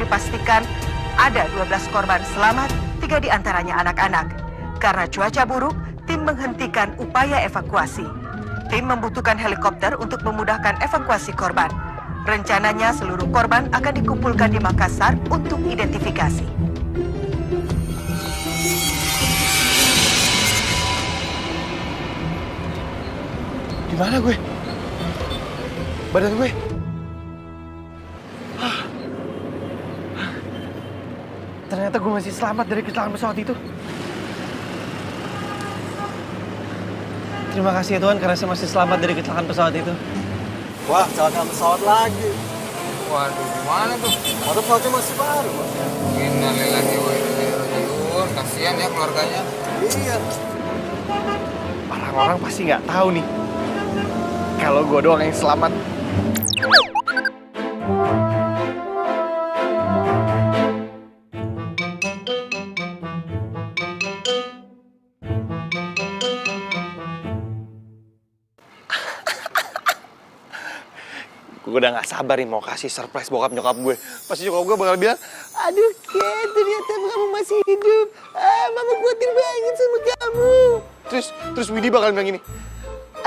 dipastikan ada 12 korban selamat, 3 diantaranya anak-anak. Karena cuaca buruk, tim menghentikan upaya evakuasi. Tim membutuhkan helikopter untuk memudahkan evakuasi korban. Rencananya seluruh korban akan dikumpulkan di Makassar untuk identifikasi. Di mana gue? Badan gue? Ternyata gue masih selamat dari kecelakaan pesawat itu. Terima kasih ya Tuhan karena saya masih selamat dari kecelakaan pesawat itu. Wah, kecelakaan pesawat lagi. Waduh, gimana tuh? Waduh, pesawatnya masih baru. Innalillahi wa inna ilaihi raji'un. Kasihan ya keluarganya. Iya. Orang-orang pasti nggak tahu nih kalau gue doang yang selamat. Gue udah gak sabar nih mau kasih surprise bokap nyokap gue. Pasti nyokap gue bakal bilang, aduh Ken, ternyata kamu masih hidup. Mama khawatir banget sama kamu. Terus Widi bakal bilang gini,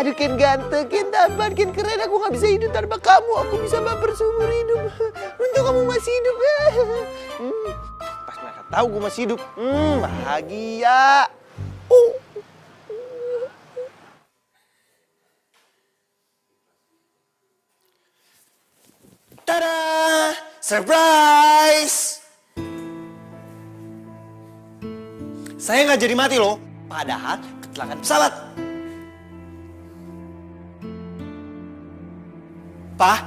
aduh Ken ganteng, Ken tampan, Ken keren. Aku gak bisa hidup tanpa kamu. Aku bisa baper seumur hidup. Untung kamu masih hidup. Pas mereka tahu gue masih hidup, bahagia. Tada! Surprise! Saya nggak jadi mati loh, padahal kecelakaan pesawat. Pak,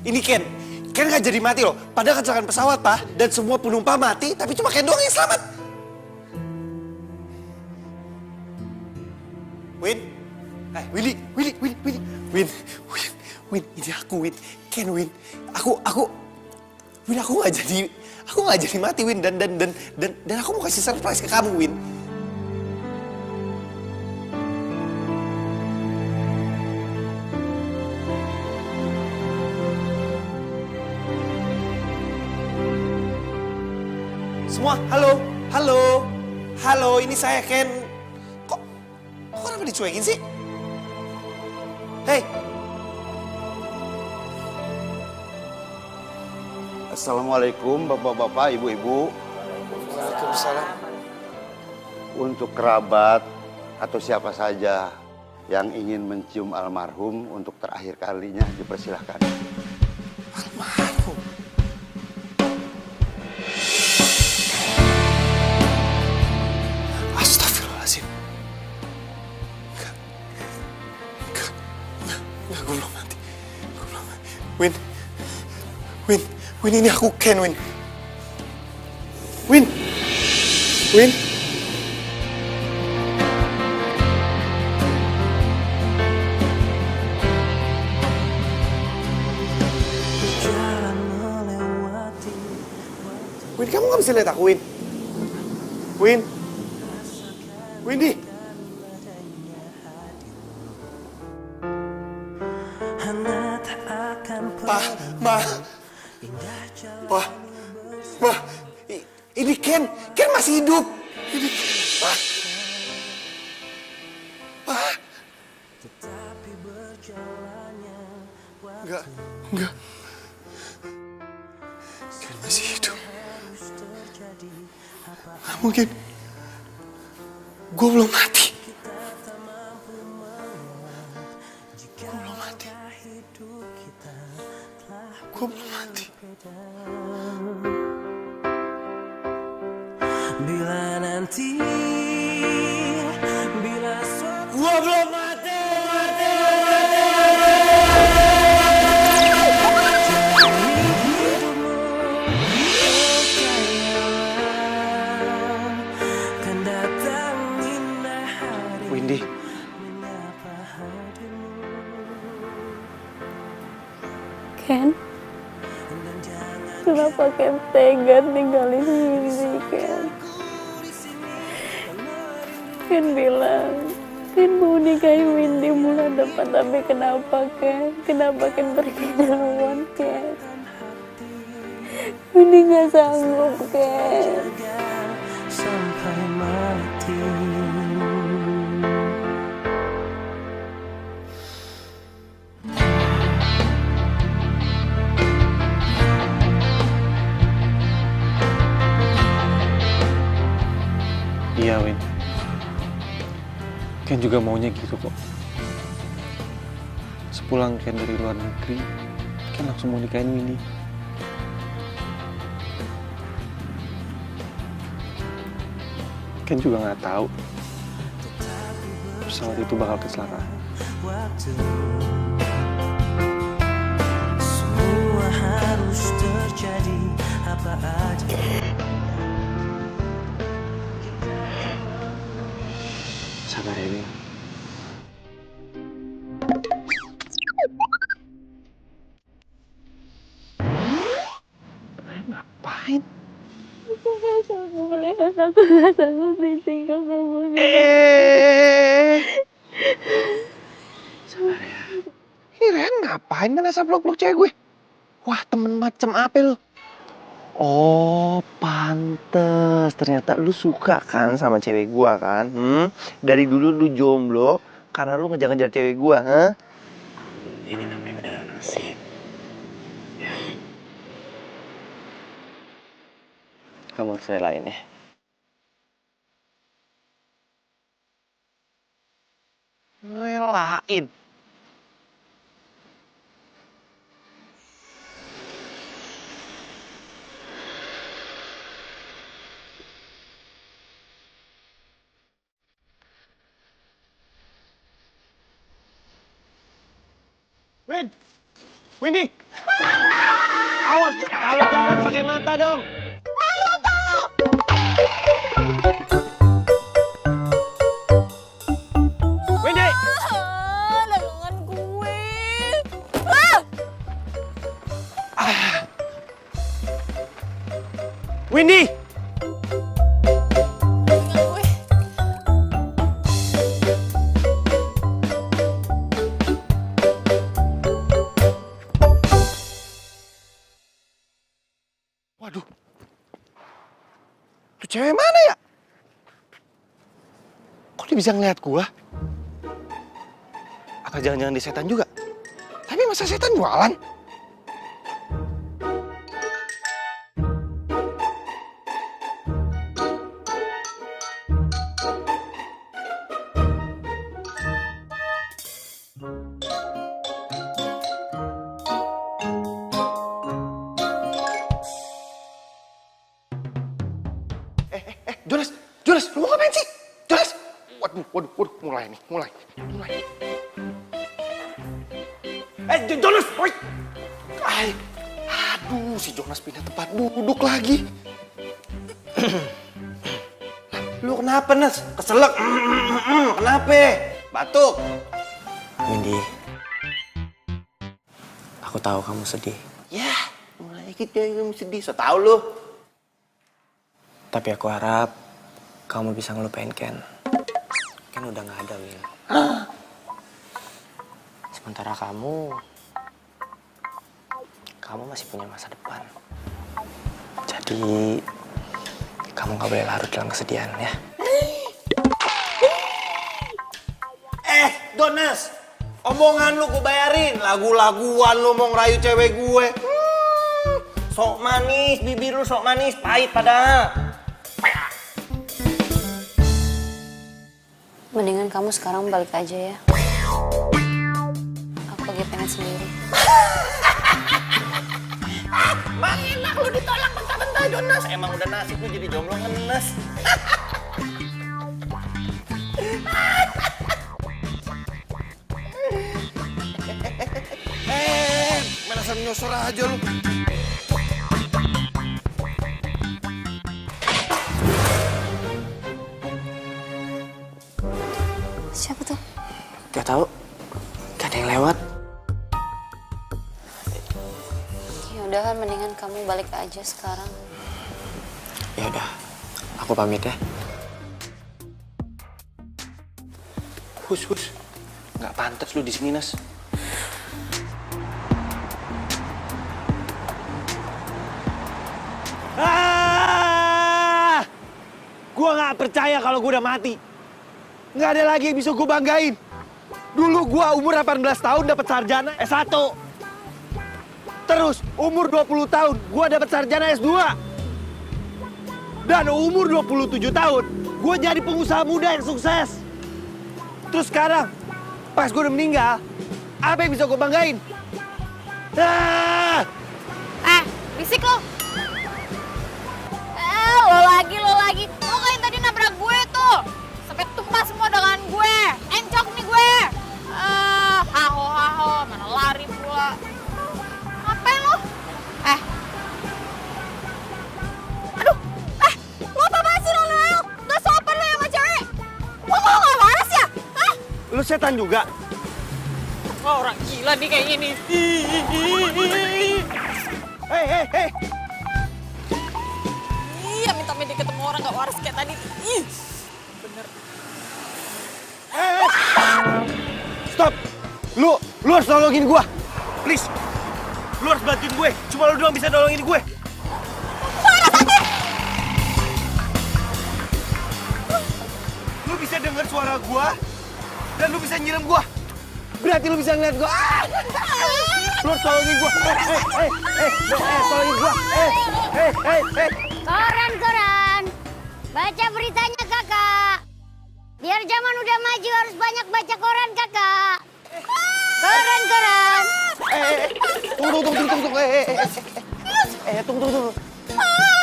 ini Ken nggak jadi mati loh, padahal kecelakaan pesawat, Pak. Dan semua penumpang mati, tapi cuma Ken doang yang selamat. Win, ini aku, Win. Ken, Win. Aku nggak jadi mati, Win. Dan aku mau kasih surprise ke kamu, Win. Semua, halo, ini saya Ken. Kok kenapa dicuekin sih? Hei. Assalamualaikum bapak-bapak, ibu-ibu. Waalaikumsalam. Untuk kerabat atau siapa saja yang ingin mencium almarhum untuk terakhir kalinya dipersilahkan. Almarhum? Astagfirullahaladzim. Enggak, gue belum mati. Win, ini aku Ken, Win. Win, kamu gak bisa lihat aku, Win. Windy. Ma, ini Ken masih hidup. Ini, Pa. Enggak. Ken masih hidup. Nggak mungkin. Gue belum mati. Bila nanti, bila suatu Gua belum mati. Windy. Ken, kenapa Ken tega tinggalin Windy, Ken? Ken bilang, Ken mau nikahi Windy bulan depan, tapi kenapa Ken? Kenapa Ken pergi duluan, Ken? Windy gak sanggup, Ken. sampai mati. Iya, Win. Ken juga maunya gitu kok. Sepulang Ken dari luar negeri, Ken langsung mau nikahin Windy. Ken juga nggak tahu pesawat itu bakal kecelakaan. Waktu semua harus terjadi apa aja. Sabar ya, Win. Ngapain? Aku gak sanggup melihat, aku gak sanggup ditinggal sama dia. Sabar ya. Ini Ren ngapain ngerasa peluk-peluk cewek gue? Wah, temen macem apa lu? Oh, pantes. Ternyata lu suka kan sama cewek gua kan? Dari dulu lu jomblo karena lu ngejar-ngejar cewek gua, ha? Ini namanya udah nasib. Ya. Kamu harus relain ya. Relain? Win! Windy! Awas! Kalau jangan pakai mata dong! Windy! Dagangan gue. Windy! Waduh. Tuh cewek mana ya? Kok dia bisa ngeliat gua? Apa jangan-jangan dia setan juga? Tapi masa setan jualan? Jonas, Jonas, lu mau ngapain sih? Jonas! Waduh, mulai nih, mulai. Jonas, woi! Aduh, si Jonas pindah tempat duduk lagi. Lu kenapa, Nas? Keselak? Kenapa? Batuk? Windy, aku tahu kamu sedih. Ya, mulai kita yang sedih. So tau lu. Tapi aku harap kamu bisa ngelupain Ken. Ken udah gak ada, Win. Sementara kamu masih punya masa depan. Jadi, kamu gak boleh larut dalam kesedihan, ya. Jonas, omongan lu gue bayarin. Lagu-laguan lu mau ngerayu cewek gue. Sok manis, bibir lu sok manis, pahit padahal. Mendingan kamu sekarang balik aja ya. Aku lagi pengen sendiri. Mang enak lu ditolak bentar-bentar, Jonas. Emang udah nasib lu jadi jomblo ngenes. Merasa nyosor aja lu. Siapa tuh? Gak tahu, gak ada yang lewat. Ya udah kan, mendingan kamu balik aja sekarang. Ya udah, aku pamit ya. Hus, nggak pantas lu di sini, Nas. Gua nggak percaya kalau gua udah mati. Nggak ada lagi yang bisa gua banggain. Dulu gua umur 18 tahun dapat sarjana S1. Terus umur 20 tahun gua dapat sarjana S2. Dan umur 27 tahun gua jadi pengusaha muda yang sukses. Terus sekarang pas gua udah meninggal, apa yang bisa gua banggain? Bisik lo. Lo lagi. Lo kayak tadi nabrak gue tuh. Sampai tumpah semua dagangan gue. Encok nih gue. Haho, mana lari pula. Ngapain lo? Aduh, lo apa-apaan sih lo, Noel? Gak sopan lo sama cewek. Lo mau gak waras ya? Hah? Lu setan juga? Oh, orang gila nih kayaknya nih. Hei. Iya, minta ketemu orang gak waras kayak tadi. Ih, bener. Stop! Lu harus nolongin gua. Please. Lu harus bantuin gue. Cuma lu doang bisa nolongin gue. Lu bisa denger suara gua dan lu bisa nyiram gua. Berarti lu bisa ngeliat gua. Lu harus tolongin gua. Tolongin gua. Koran. Baca beritanya, Kakak. Biar zaman udah maju harus banyak baca koran, Kakak. Koran. Tunggu. Tunggu.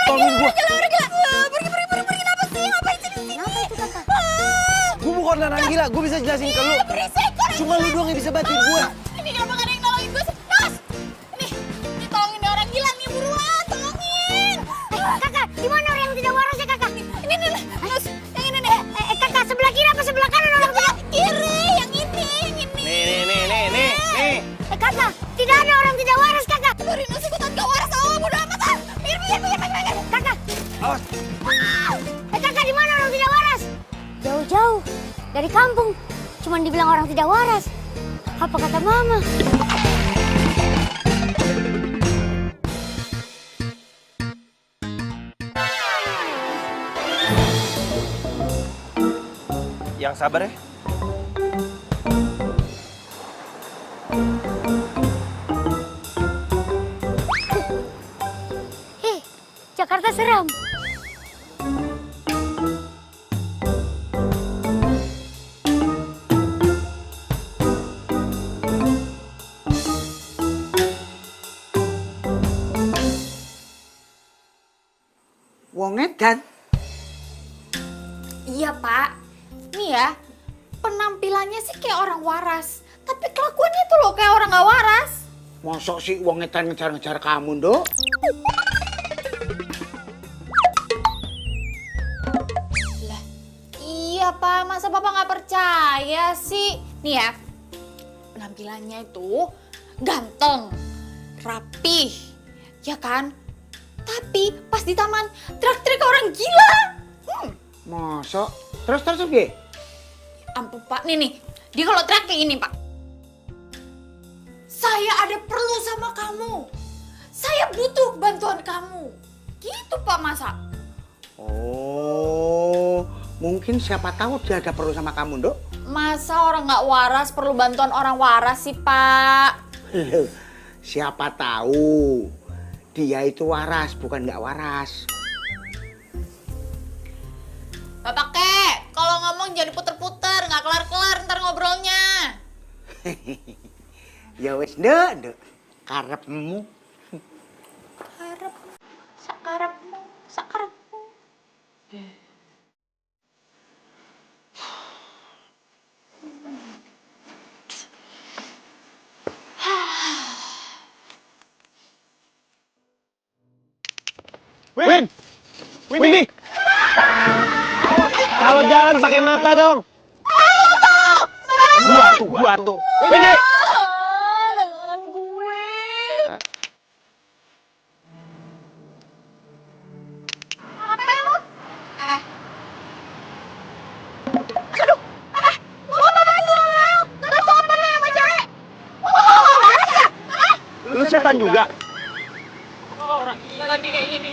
Tolongin gua. Pergi, kenapa sih? Ngapain sih di sini? Kenapa itu, Kakak? Gua bukan orang gila, gua bisa jelasin ke lu. Cuma lu doang yang bisa bantuin gua. Ini kenapa gak ada yang nolongin gue sih? Nos! Nih, tolongin orang gila nih, buruan, tolongin! Kakak, di mana orang yang tidak waras ya, Kakak? Ini, Nos, yang ini nih. Kakak, sebelah kiri apa sebelah kanan orang tidak? Kiri, yang ini. Nih. Kakak, tidak ada orang tidak waras, Kakak. Turin, Nos ikutan gak waras, bodo amat ah. Minggir. Kakak. Awas. Kakak, di mana orang tidak waras? Jauh-jauh dari kampung. Cuman dibilang orang tidak waras. Apa kata Mama? Yang sabar ya. Jakarta seram. Wong edan. Iya, Pak. Nih ya, penampilannya sih kayak orang waras. Tapi kelakuannya tuh loh kayak orang gak waras. Mosok sih wong edan ngejar-ngejar kamu, Nduk? Lah, iya, Pak. Masa Papa gak percaya sih? Nih ya, penampilannya itu ganteng, rapih, ya kan? Tapi pas di taman teriak-teriak orang gila. Mosok? Terus piye? Ampun, Pak. Nih. Dia kalau teriak kayak ini, Pak. Saya ada perlu sama kamu. Saya butuh bantuan kamu. Gitu, Pak, masa? Oh, mungkin siapa tahu dia ada perlu sama kamu, Nduk? Masa orang nggak waras perlu bantuan orang waras sih, Pak? Loh, siapa tahu dia itu waras, bukan nggak waras. Bapak Kek, kalau ngomong jangan puter-puter, nggak kelar-kelar ntar ngobrolnya. Ya wes, Nduk. Karepmu. Sakarepmu. Windy! Kalau jalan pakai mata dong. Gua tuh. Windy! Lu setan juga? Orang gila lagi kayak gini.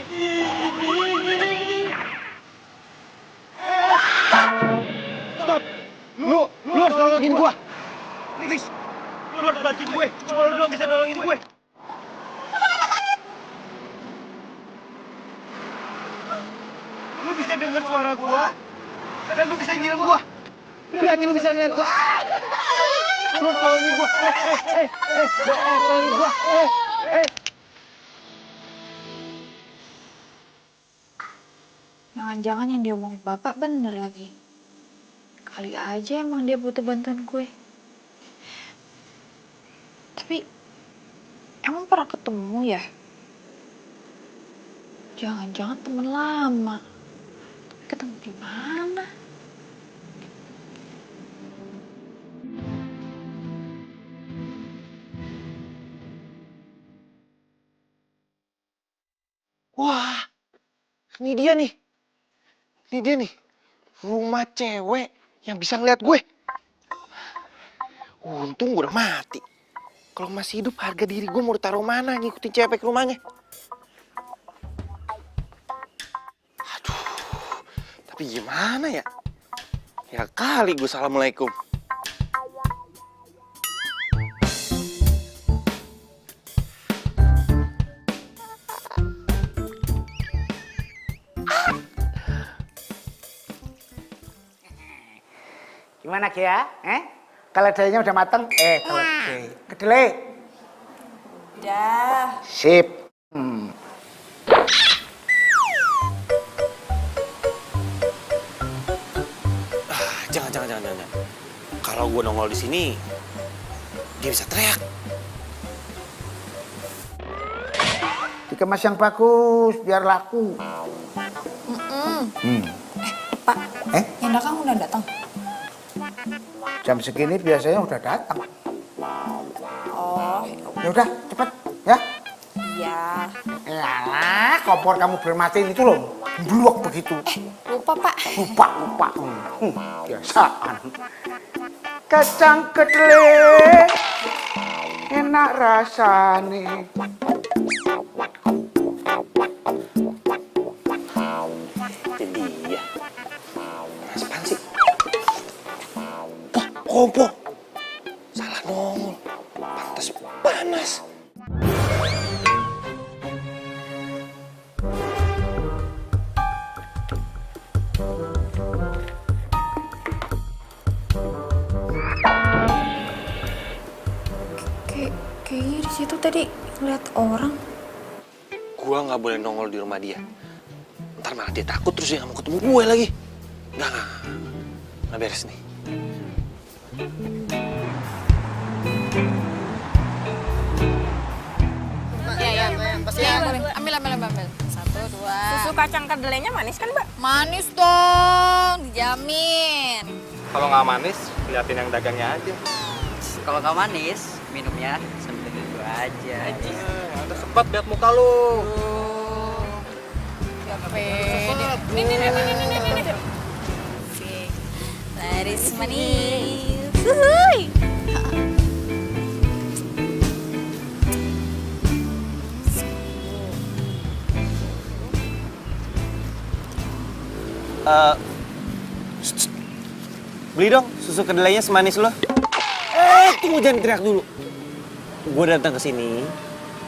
Stop! Lu harus nolongin gua. Please. Lu harus bantuin gue. Cuma lu doang bisa nolongin gue. Lu bisa denger suara gua dan lu bisa ngirim gua. Lu yakin lu bisa ngeliat gua? Lu harus nolongin gua. Nolongin gua. Jangan-jangan yang dia omongin bapak bener lagi. Kali aja emang dia butuh bantuan gue. Tapi emang pernah ketemu ya? Jangan-jangan temen lama. Ketemu di mana? Wah, ini dia nih. Ini dia nih. Rumah cewek yang bisa ngeliat gue. Untung gue udah mati. Kalau masih hidup, harga diri gue mau ditaruh mana ngikutin cewek ke rumahnya. Aduh, tapi gimana ya? Ya kali gue assalamualaikum. Gimana Kia? Keledainya udah mateng? Kedelai. Udah. Sip. Jangan. Kalau gue nongol di sini, dia bisa teriak. Dikemas yang bagus, biar laku. Pak, yang datang udah datang. Jam segini biasanya udah datang. Oh, Ya udah, cepet ya. iya. Yalah, kompor kamu bermatiin itu loh. Bluak begitu. Lupa, Pak. Lupa. Biasaan. Kacang kedelai enak rasane. Jadi ya. Mas apaan sih? Kompor. Salah nongol. Pantas panas. Kayaknya di situ tadi ngeliat orang. Gua nggak boleh nongol di rumah dia. Ntar malah dia takut terus dia nggak mau ketemu gue lagi. Nggak beres nih. Ya, boleh. Ambil. 1, 2. Susu kacang kedelainya manis kan, Mbak? Manis dong, dijamin. Kalau nggak manis, liatin yang dagangnya aja. Kalau nggak manis, minumnya sambil dulu aja. Ada sempat lihat muka lu. Ya pede. Nih. Laris manis. Wuhui. Beli dong susu kedelainya semanis lo. Tunggu, jangan teriak dulu. Gue datang ke sini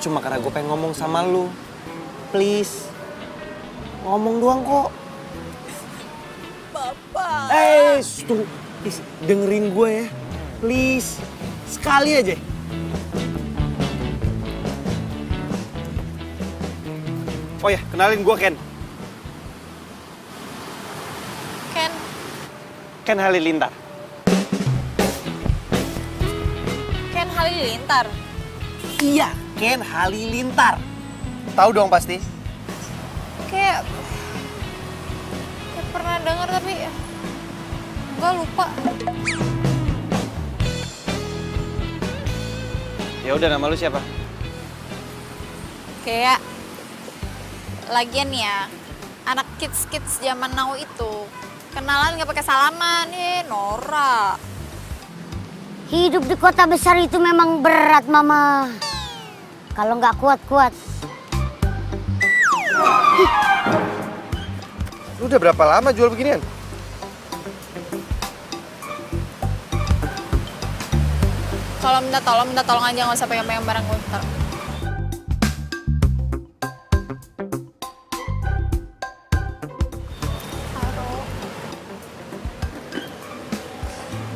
cuma karena gue pengen ngomong sama lu. Please. Ngomong doang kok. Bapak. Tunggu. Please, dengerin gue ya. Please. Sekali aja. Oh ya, kenalin gue Ken. Ken Halilintar. Ken Halilintar. Iya, Ken Halilintar. Tahu dong pasti. Kayak pernah dengar tapi gue lupa. Ya udah, nama lu siapa? Kayak lagian ya, anak kids zaman now itu kenalan nggak pakai salaman, Nora. Hidup di kota besar itu memang berat, Mama. Kalau nggak kuat-kuat. Lu udah berapa lama jual beginian? Kalau minta tolong aja, nggak usah pegang-pegang barang gue. Ntar.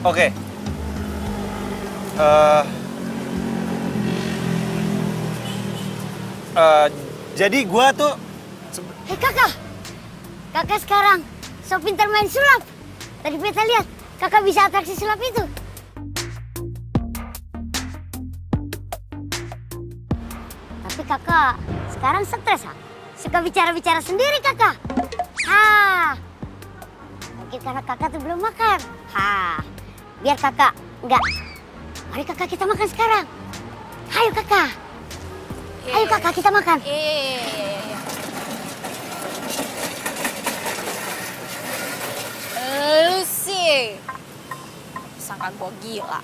Oke. Jadi gua tuh... Hei kakak, kakak sekarang so pintar main sulap. Tadi beta lihat kakak bisa atraksi sulap itu. Tapi kakak sekarang stres, ha? Suka bicara-bicara sendiri kakak. Mungkin karena kakak tuh belum makan. Biar kakak enggak. Mari kakak kita makan sekarang. Ayo kakak. Ayo kakak kita makan. Iya. Lu sih sangka gue gila.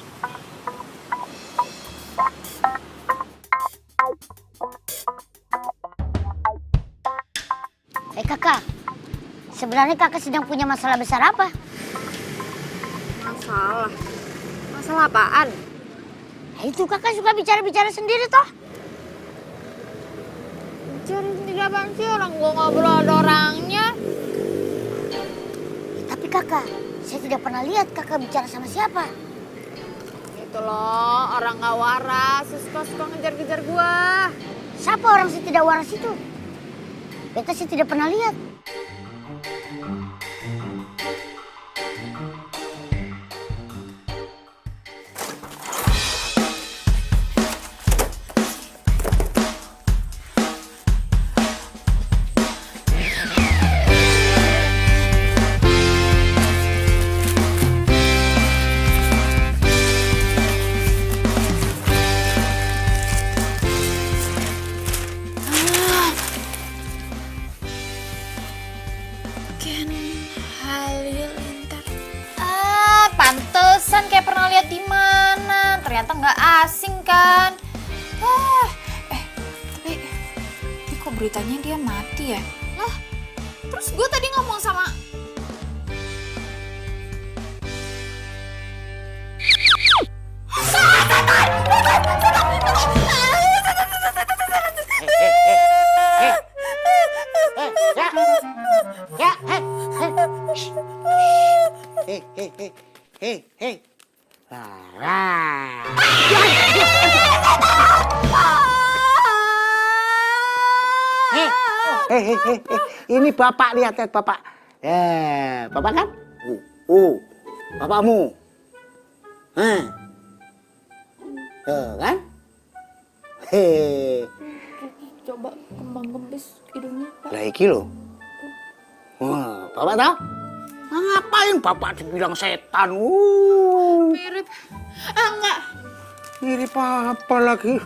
Kakak, sebenarnya kakak sedang punya masalah besar apa? Masalah apaan? Itu kakak suka bicara-bicara sendiri toh. Bicara sendiri apaan sih? Orang gue ngobrol ada orangnya. Tapi kakak, saya tidak pernah lihat kakak bicara sama siapa. Itu loh, orang gak waras, suka ngejar-ngejar gue. Siapa orang sih tidak waras itu? Beta sih tidak pernah lihat. Pantesan kayak pernah lihat di mana. Ternyata nggak asing kan. Tapi kok beritanya dia mati ya? Lah, terus gue tadi ngomong sama... Hei. Ini bapak, lihat bapak. Bapak kan? Bapakmu. Kan? Coba kembang kempis hidungnya, Pak. Lah iki lho. Bapak tahu? Ngapain bapak dibilang setan? Mirip. Enggak. Mirip apa lagi?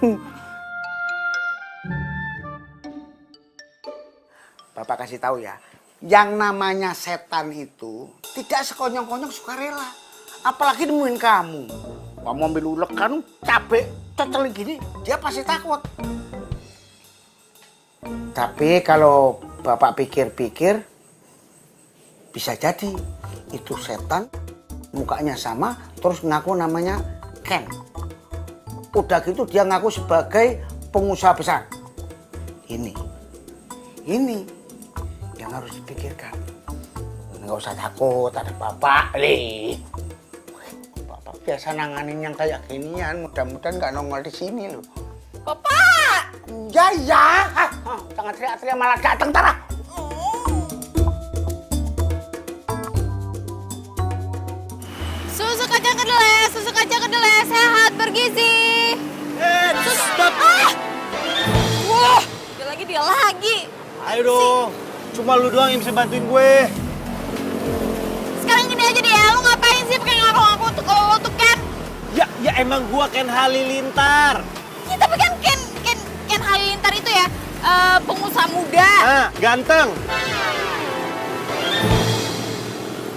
Bapak kasih tahu ya, yang namanya setan itu tidak sekonyong-konyong sukarela. Apalagi nemuin kamu. Kamu ambil ulekan, cabai, cocok gini, dia pasti takut. Tapi kalau bapak pikir-pikir, bisa jadi itu setan, mukanya sama, terus ngaku namanya Ken. Udah gitu dia ngaku sebagai pengusaha besar. Ini yang harus dipikirkan. Nggak usah takut, ada bapak nih. Bapak biasa nanganin yang kayak ginian, mudah-mudahan nggak nongol di sini loh. Bapak! Ya. Jangan teriak-teriak malah datang Tara. Susu kacang kedelai sehat bergizi. Stop. Wah, dia lagi. Ayo dong, cuma lu doang yang bisa bantuin gue. Sekarang gini aja deh ya, lu ngapain sih pakai ngaku-ngaku untuk kalau lu tuh Ken? Ya emang gua Ken Halilintar. Ya tapi kan Ken Halilintar itu ya pengusaha muda. Ganteng.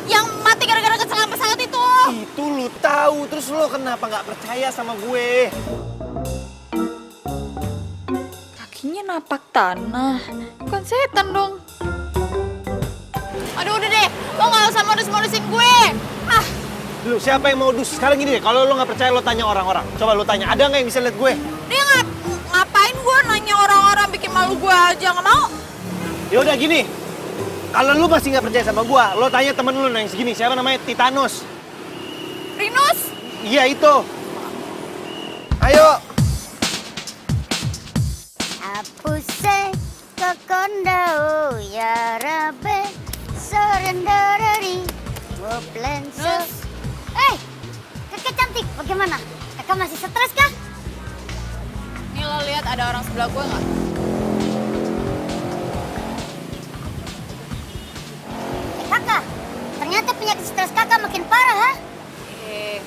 Yang mati gara-gara kecelakaan pesawat itu. Itu lu tahu, terus lu kenapa nggak percaya sama gue? Kakinya napak tanah. Bukan setan dong. Aduh udah deh, lo gak usah modus-modusin gue. Ah, Lu siapa yang modus? Sekarang gini deh, kalau lo nggak percaya lo tanya orang-orang. Coba lo tanya, ada nggak yang bisa lihat gue? dia ngapain gue nanya orang-orang bikin malu gue aja, gak mau. Ya udah gini, kalau lu masih nggak percaya sama gue, lo tanya temen lu yang segini, siapa namanya Titanus. Rinus? Iya itu. Ayo. Apuse kokondau ya rabe sorendorori ngoplenso. Kakak cantik, bagaimana? Kakak masih stres kah? Nih lo lihat ada orang sebelah gue nggak? Kakak, ternyata penyakit stres kakak makin parah, ha?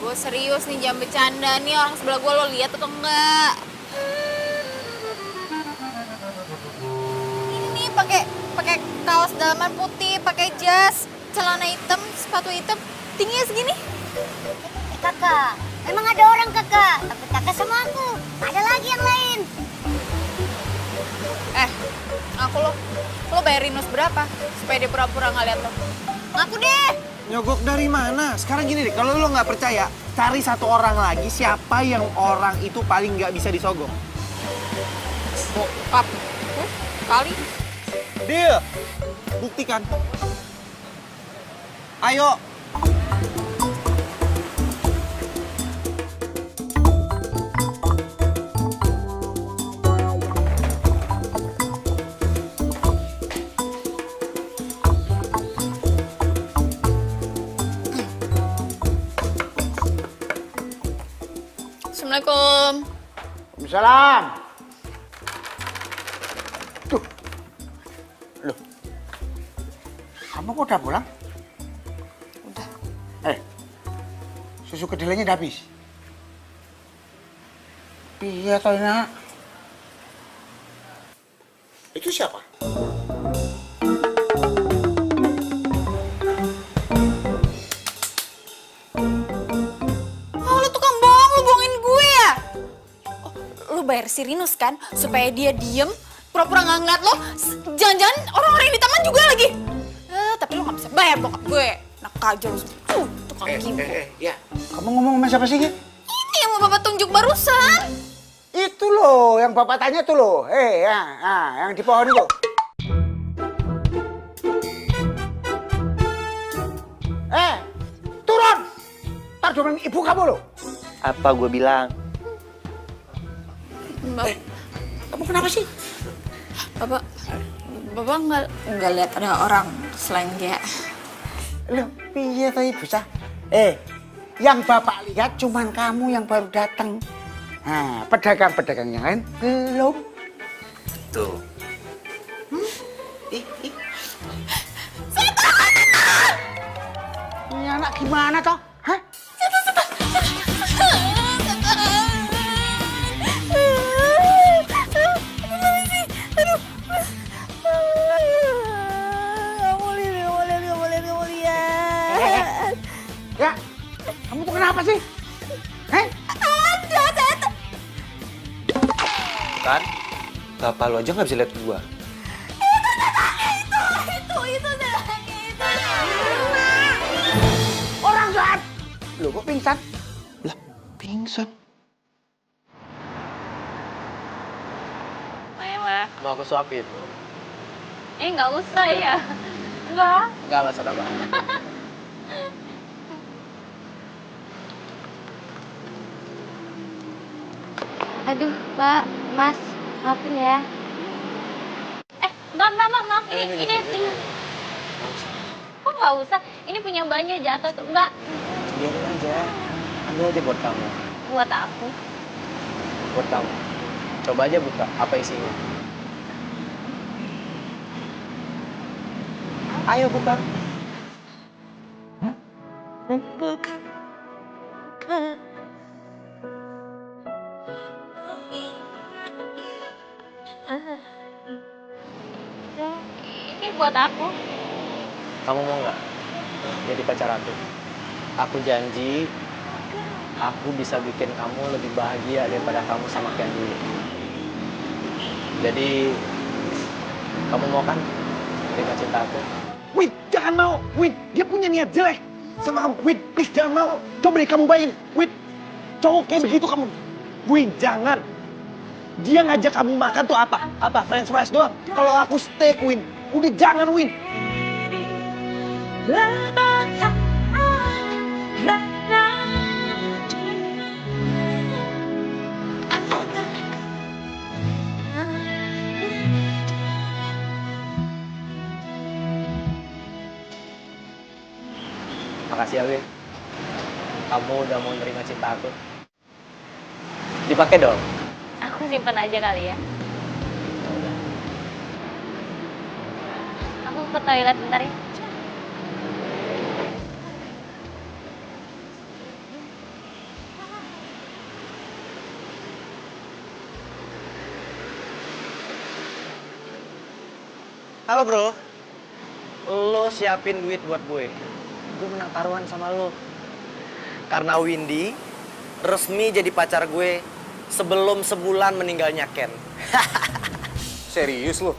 Gue serius nih, jangan bercanda. Nih orang sebelah gue lo lihat atau enggak? Ini nih pakai kaos dalaman putih, pakai jas, celana hitam, sepatu hitam, tingginya segini. Kakak, memang ada orang kakak, tapi kakak sama aku. Ada lagi yang lain. Ngaku lo bayar Rinus berapa supaya dia pura-pura nggak lihat lo? Ngaku deh. Nyogok dari mana? Sekarang gini deh, kalau lo nggak percaya, cari satu orang lagi siapa yang orang itu paling nggak bisa disogok. Bokap. Kali. Deal. Buktikan. Ayo. Assalamualaikum. Waalaikumsalam. Tuh. Loh. Kamu kok udah pulang? Udah. Susu kedelainya udah habis? Iya toh nak. Itu siapa? Bayar si Rinus kan supaya dia diem, pura-pura nggak ngeliat lo. Jangan-jangan orang-orang yang di taman juga lagi. Tapi lo nggak bisa bayar bokap gue. Nak aja lo, tukang kimpo. Ya. Kamu ngomong sama siapa sih? Ini yang mau bapak tunjuk barusan. Itu loh, yang bapak tanya tuh loh. Yang di pohon itu. Turun. Ntar doang ibu kamu loh. Apa gue bilang? Kamu kenapa sih? Bapak nggak lihat ada orang selain dia. Loh, piye toh ibu sah? Yang bapak lihat cuman kamu yang baru datang. Nah, pedagang-pedagang yang lain belum. Tuh. Setan! Ini anak gimana toh? Hah? Ya, kamu tuh kenapa sih? Ada setan. Kan? Bapak lo aja nggak bisa lihat gua. Itu setannya itu. Orang jahat. Loh, kok pingsan? Lah, pingsan. Mau aku suapin? Nggak usah ya. Nggak. Nggak masalah, Bang. Aduh, Pak, Mas, maafin ya. Maaf. Ini. Kok nggak usah? Ini punya mbaknya jatuh tuh. Enggak. Biarin aja. Ambil aja buat kamu. Buat aku. Buat kamu. Coba aja buka. Apa isinya? Ayo buka. Ini buat aku. Kamu mau nggak jadi pacar aku? Aku janji, aku bisa bikin kamu lebih bahagia daripada kamu sama Ken dulu. Jadi, kamu mau kan terima cinta aku? Win, jangan mau. Win, dia punya niat jelek sama kamu. Win, please jangan mau. Coba deh kamu bayangin. Win, cowok kayak begitu kamu. Win, jangan. Dia ngajak kamu makan tuh apa? Apa? French fries doang. Kalau aku steak, Win. Udah jangan, Win. Makasih ya, Win. Kamu udah mau nerima cinta aku. Dipakai dong. Aku simpen aja kali ya. Aku ke toilet bentar ya. Halo bro, lo siapin duit buat gue. Gue menang taruhan sama lo. Karena Windy resmi jadi pacar gue sebelum sebulan meninggalnya Ken. Serius lo?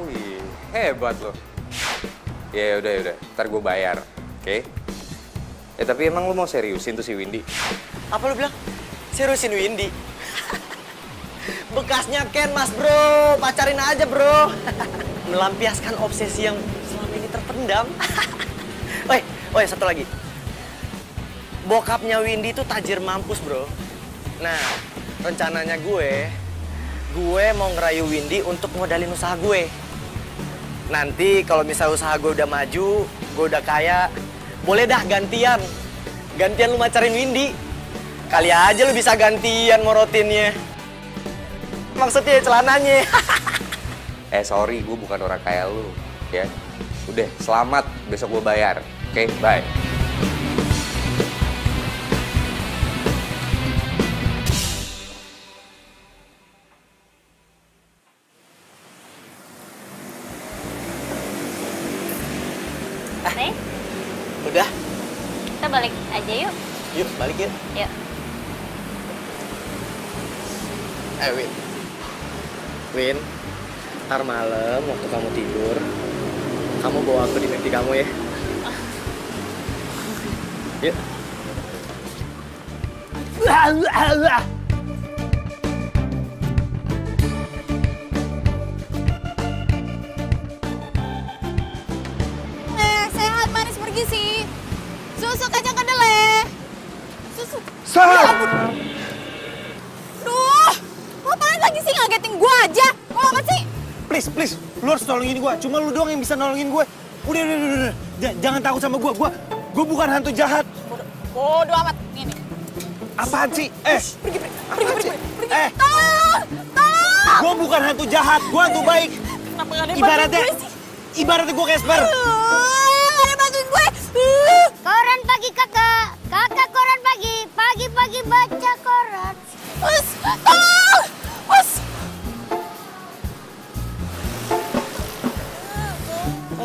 Wih, hebat lo. Ya udah, ntar gue bayar, oke? Ya tapi emang lo mau seriusin tuh si Windy? Apa lo bilang? Seriusin Windy? Bekasnya Ken mas bro, pacarin aja bro. Melampiaskan obsesi yang selama ini terpendam. Oi, satu lagi. Bokapnya Windy tuh tajir mampus bro. Nah, rencananya gue mau ngerayu Windy untuk modalin usaha gue. Nanti kalau misal usaha gue udah maju, gue udah kaya, boleh dah gantian lu macarin Windy. Kali aja lu bisa gantian morotinnya. Maksudnya celananya. Sorry, gue bukan orang kayak lu, ya. Udah, selamat, besok gue bayar. Oke, bye. Nih, Udah, kita balik aja yuk. yuk balik yuk. Yuk. Win, ntar malam waktu kamu tidur, kamu bawa aku di mimpi kamu ya. Yuk. Sehat manis pergi sih. Susu kacang kedelai. Susu. Sal! Ya ampun. Duh, ngapain lagi sih ngagetin gua aja? Mau apa sih? Please, lu harus nolongin gue. Cuma lu doang yang bisa nolongin gue. Udah. Jangan takut sama gue. Gue bukan hantu jahat. Bodoh amat. Nih. Apaan sih? Pergi. Tolong. Gue bukan hantu jahat. Gue hantu baik. Kenapa gak ada yang bantuin gue sih? Ibaratnya gue Casper. Gak ada yang bantuin gue. Koran pagi kakak, kakak koran pagi, pagi-pagi baca koran. Tolong.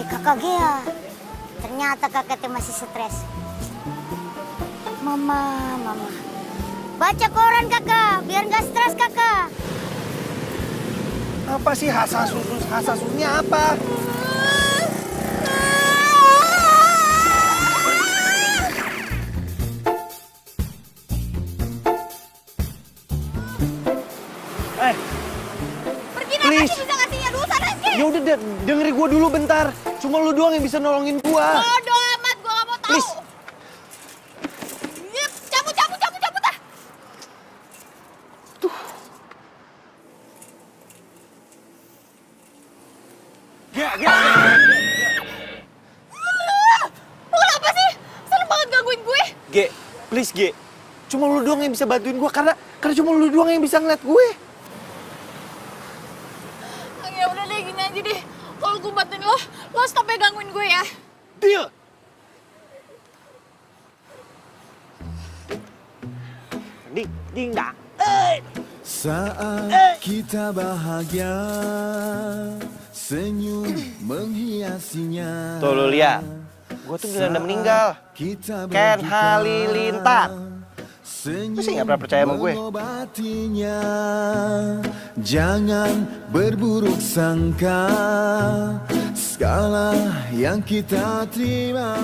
Kakak Gia, ternyata kakak teh masih stres. Mama. Baca koran kakak, biar nggak stres kakak. Apa sih hasasusnya apa? Pergi Please. bisa ngasihnya dulu sana sih. Ya udah dengerin gue dulu bentar. Cuma lu doang yang bisa nolongin gue. Bodoh amat, gue gak mau tahu. Please. Cabut ah. Lu kenapa sih? Seneng banget gangguin gue. Please G. Cuma lu doang yang bisa bantuin gue karena cuma lu doang yang bisa ngeliat gue. Ya udah deh, gini aja deh. Kalau gue bantuin lo stop ya gangguin gue ya. Deal. Ding dah. Saat kita bahagia, senyum menghiasinya. Tuh lu lihat, gue tuh udah meninggal. Ken Halilintar. Lu sih nggak pernah percaya sama gue. mengobatinya. Jangan berburuk sangka, segala yang kita terima.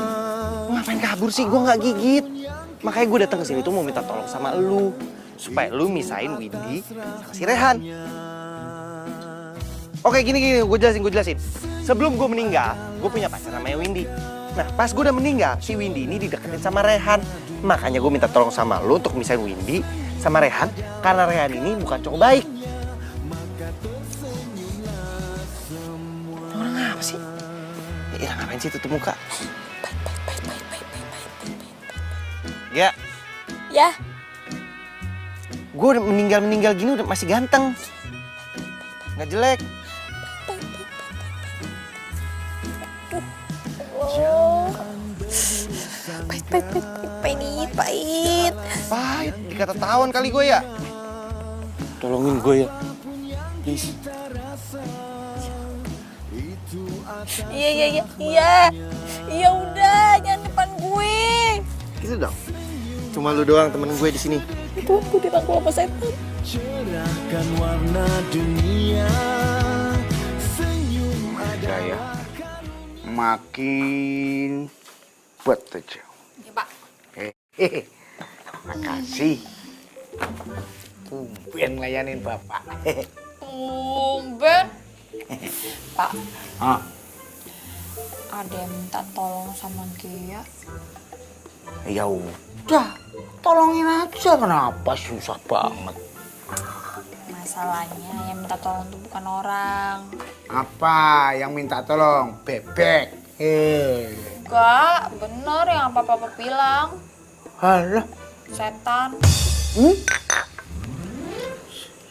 Lu ngapain kabur sih? Gue nggak gigit. Makanya gue datang ke sini tuh mau minta tolong sama lu supaya lu misahin Windy sama si Rehan. Oke, gini, gue jelasin. Sebelum gue meninggal, gue punya pacar namanya Windy. Nah, pas gue udah meninggal, si Windy ini dideketin sama Rehan. Makanya gue minta tolong sama lu untuk misahin Windy sama Rehan, karena Rehan ini bukan cowok baik. Orang apa sih? Ya, ngapain sih tutup muka? Ya. Ya. Gue udah meninggal gini udah masih ganteng. Nggak jelek. Pahit. Pahit, dikata tawon kali gue ya. Tolongin gue ya. Please. Iya udah, jangan depan gue. Gitu dong. Cuma lu doang temen gue di sini. Itu aku dirangkul sama setan. Cerahkan warna dunia, senyum ada ya. Makin betul. Ya, Pak. Makasih. Tumben layanin Bapak. Tumben. Pak. Ah. Ada yang minta tolong sama Gia. Ya udah, tolongin aja. Kenapa susah banget? Masalahnya yang minta tolong tuh bukan orang. Apa yang minta tolong? Bebek. Enggak, bener yang apa-apa bilang. Halah. Setan.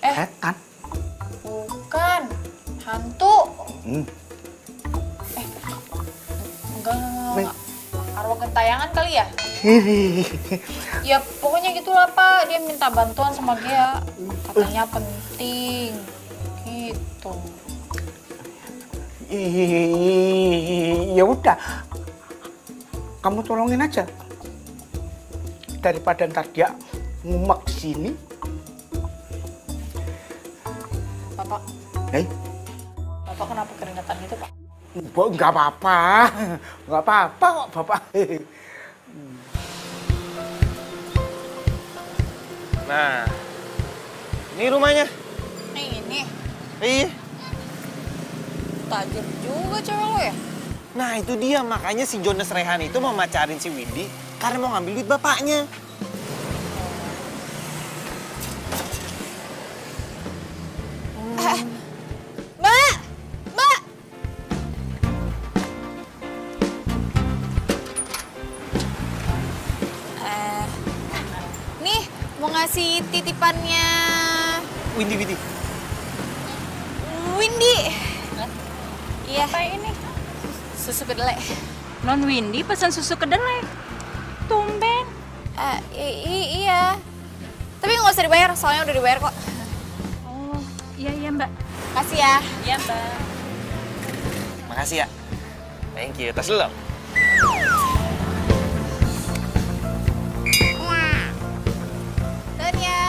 Setan? Bukan. Hantu. Enggak. Arwah gentayangan kali ya? Ya pokoknya gitulah Pak, dia minta bantuan sama Gia. Katanya penting. Gitu. Ya udah. Kamu tolongin aja. Daripada ntar dia ngumak sini. Bapak. Bapak kenapa keringetan gitu, Pak? Enggak apa-apa. Enggak apa-apa kok, Bapak. Nah, ini rumahnya. Ini. Iya. Tajir juga cewek lo ya? Nah, itu dia. Makanya si Jonas Rehan itu mau macarin si Windy karena mau ngambil duit bapaknya. Mbak! Nih, mau ngasih titipannya Windy. Windy. Iya. Apa ini? Susu kedelai. Non Windy pesan susu kedelai. Tumben. Iya. Tapi nggak usah dibayar, soalnya udah dibayar kok. Oh, iya Mbak. Makasih ya. Iya Mbak. Makasih ya. Thank you. Tas dulu. Dan ya.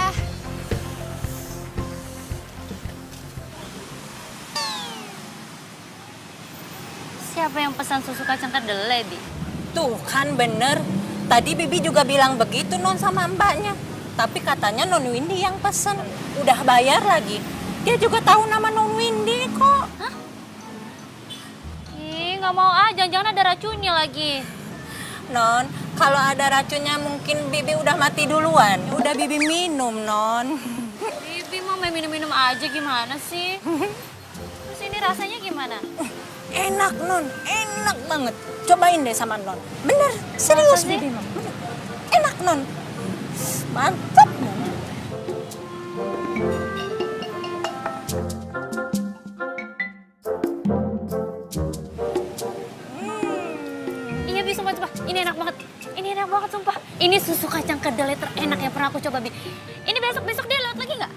Siapa yang pesan susu kacang kedelai, Bi? Tuh kan bener. Tadi Bibi juga bilang begitu Non sama mbaknya. Tapi katanya Non Windy yang pesen. Udah bayar lagi. Dia juga tahu nama Non Windy kok. Hah? Ih, nggak mau ah. Jangan-jangan ada racunnya lagi. Non, kalau ada racunnya mungkin Bibi udah mati duluan. Udah Bibi minum, Non. Bibi mau main minum-minum aja gimana sih? Terus ini rasanya gimana? Enak, Non. Enak banget. Cobain deh sama Non. Bener, serius Bibi mah. Bener. Enak, Non. Mantap, Non. Iya, Bi, sumpah. Ini enak banget. Ini enak banget, sumpah. Ini susu kacang kedelai terenak yang pernah aku coba, Bi. Ini besok-besok dia lewat lagi nggak?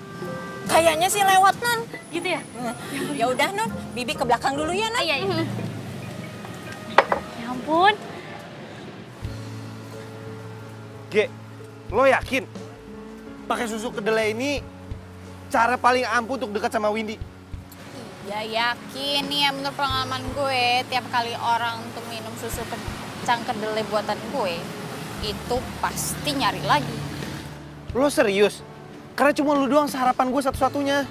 Kayaknya sih lewat, Non. Gitu ya? Ya udah, Non. Bibi ke belakang dulu ya, Non. Iya. Ya ampun. Ge, lo yakin pakai susu kedelai ini cara paling ampuh untuk dekat sama Windy. Ya yakin nih ya, menurut pengalaman gue, tiap kali orang untuk minum susu kacang kedelai buatan gue, itu pasti nyari lagi. Lo serius? Karena cuma lu doang seharapan gue satu-satunya.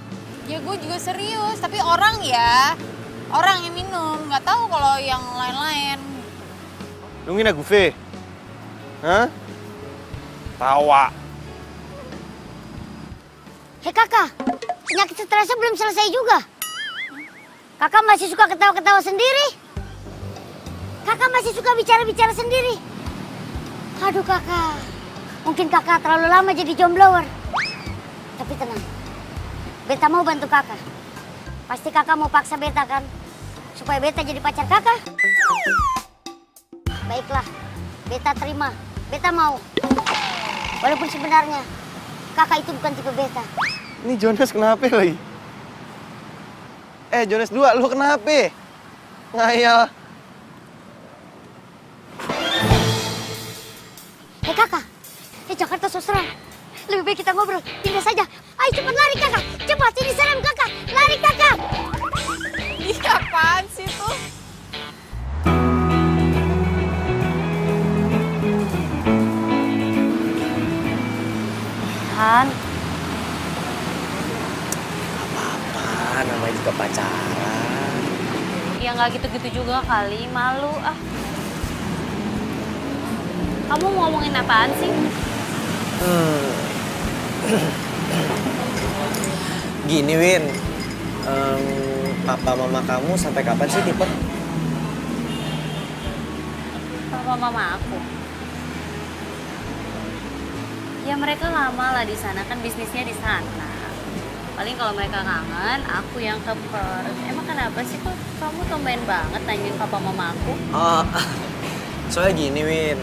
Ya gue juga serius, tapi orang yang minum, nggak tahu kalau yang lain-lain. Lu ngira gue? Hah? Tawa. Hei kakak, penyakit stresnya belum selesai juga. Kakak masih suka ketawa-ketawa sendiri. Kakak masih suka bicara-bicara sendiri. Aduh kakak, mungkin kakak terlalu lama jadi jomblower. Tapi tenang, beta mau bantu kakak. Pasti kakak mau paksa beta kan, supaya beta jadi pacar kakak. Baiklah, beta terima, beta mau. Walaupun sebenarnya kakak itu bukan tipe beta. Ini Jonas kenapa lagi? Jonas 2, lu kenapa? Ngayal. Kakak, Jakarta so seram. Lebih baik kita ngobrol, pindah saja. Ayo cepat lari kakak, cepat, ini serem kakak. Lari kakak. Iya apaan sih tuh? Han. Apa-apa, namanya juga pacaran. Ya nggak gitu-gitu juga kali, malu ah. Kamu ngomongin apaan sih? Gini Win, papa mama kamu sampai kapan sih tipe? Papa mama aku. Ya mereka lama lah di sana, kan bisnisnya di sana. Paling kalau mereka kangen, aku yang ke Perth. Emang kenapa sih kok kamu tumben banget nanyain papa mama aku? Oh, soalnya gini Win,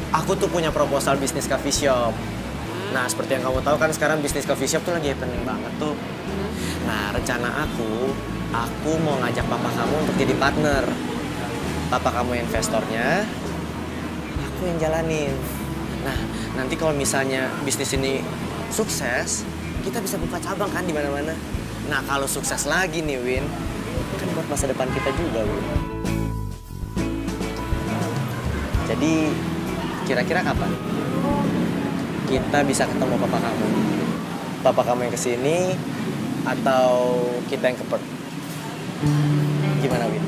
aku tuh punya proposal bisnis coffee shop. Nah, seperti yang kamu tahu kan sekarang bisnis coffee shop tuh lagi happening banget tuh. Nah, rencana aku mau ngajak papa kamu untuk jadi partner. Papa kamu investornya, aku yang jalanin. Nah, nanti kalau misalnya bisnis ini sukses, kita bisa buka cabang kan di mana-mana. Nah, kalau sukses lagi nih Win, kan buat masa depan kita juga Win. Jadi, kira-kira kapan kita bisa ketemu papa kamu? Papa kamu yang kesini atau kita yang ke Perth? Gimana Win?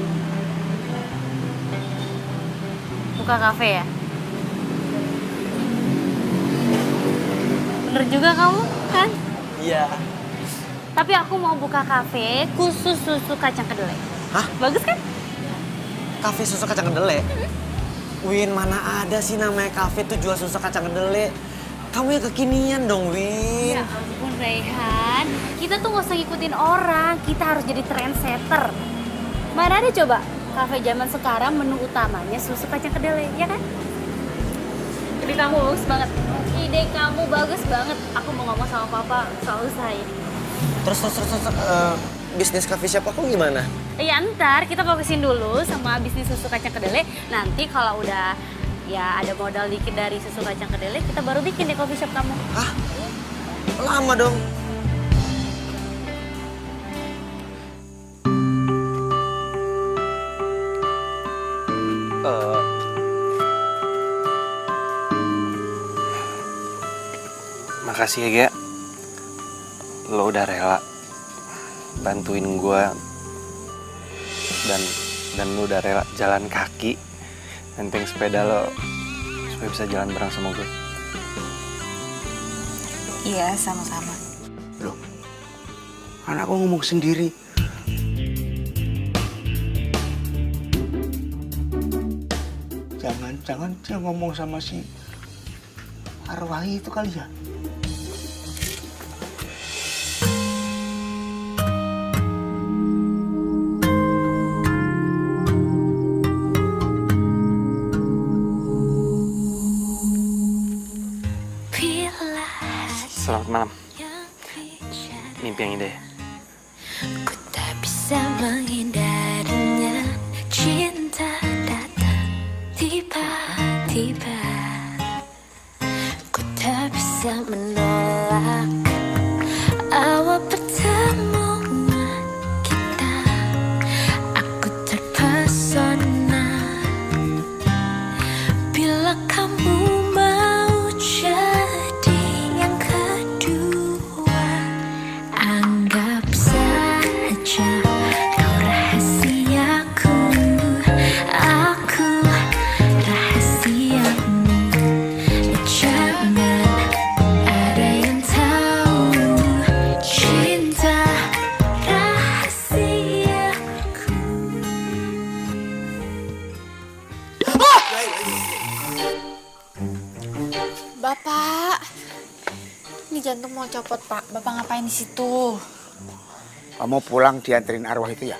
Buka kafe ya? Bener juga kamu, kan? Iya. Tapi aku mau buka kafe khusus susu kacang kedelai. Hah? Bagus kan? Kafe susu kacang kedelai? Win, mana ada sih namanya kafe tuh jual susu kacang kedelai? Kamu yang kekinian dong, Win. Ya ampun, Raihan. Kita tuh nggak usah ngikutin orang. Kita harus jadi trendsetter. Mana ada coba kafe zaman sekarang menu utamanya susu kacang kedelai, ya kan? Ide kamu bagus banget. Ide kamu bagus banget. Aku mau ngomong sama papa soal usaha ini. Terus bisnis coffee shop aku gimana? Ya ntar kita fokusin dulu sama bisnis susu kacang kedelai. Nanti kalau udah ya ada modal dikit dari susu kacang kedelai, kita baru bikin deh coffee shop kamu. Hah? Lama dong. Makasih ya, Gia. Lo udah rela bantuin gue dan lo udah rela jalan kaki nenteng sepeda lo supaya bisa jalan bareng sama gue. Iya, sama-sama. Loh, kan aku ngomong sendiri. Jangan dia ngomong sama si Arwahi itu kali ya? Selamat malam. Mimpi yang indah ya? Ku tak bisa menghindarinya. Cinta datang tiba-tiba. Ku tak bisa menolak. Bapak, ini jantung mau copot, Pak. Bapak ngapain di situ? Kamu pulang dianterin arwah itu ya?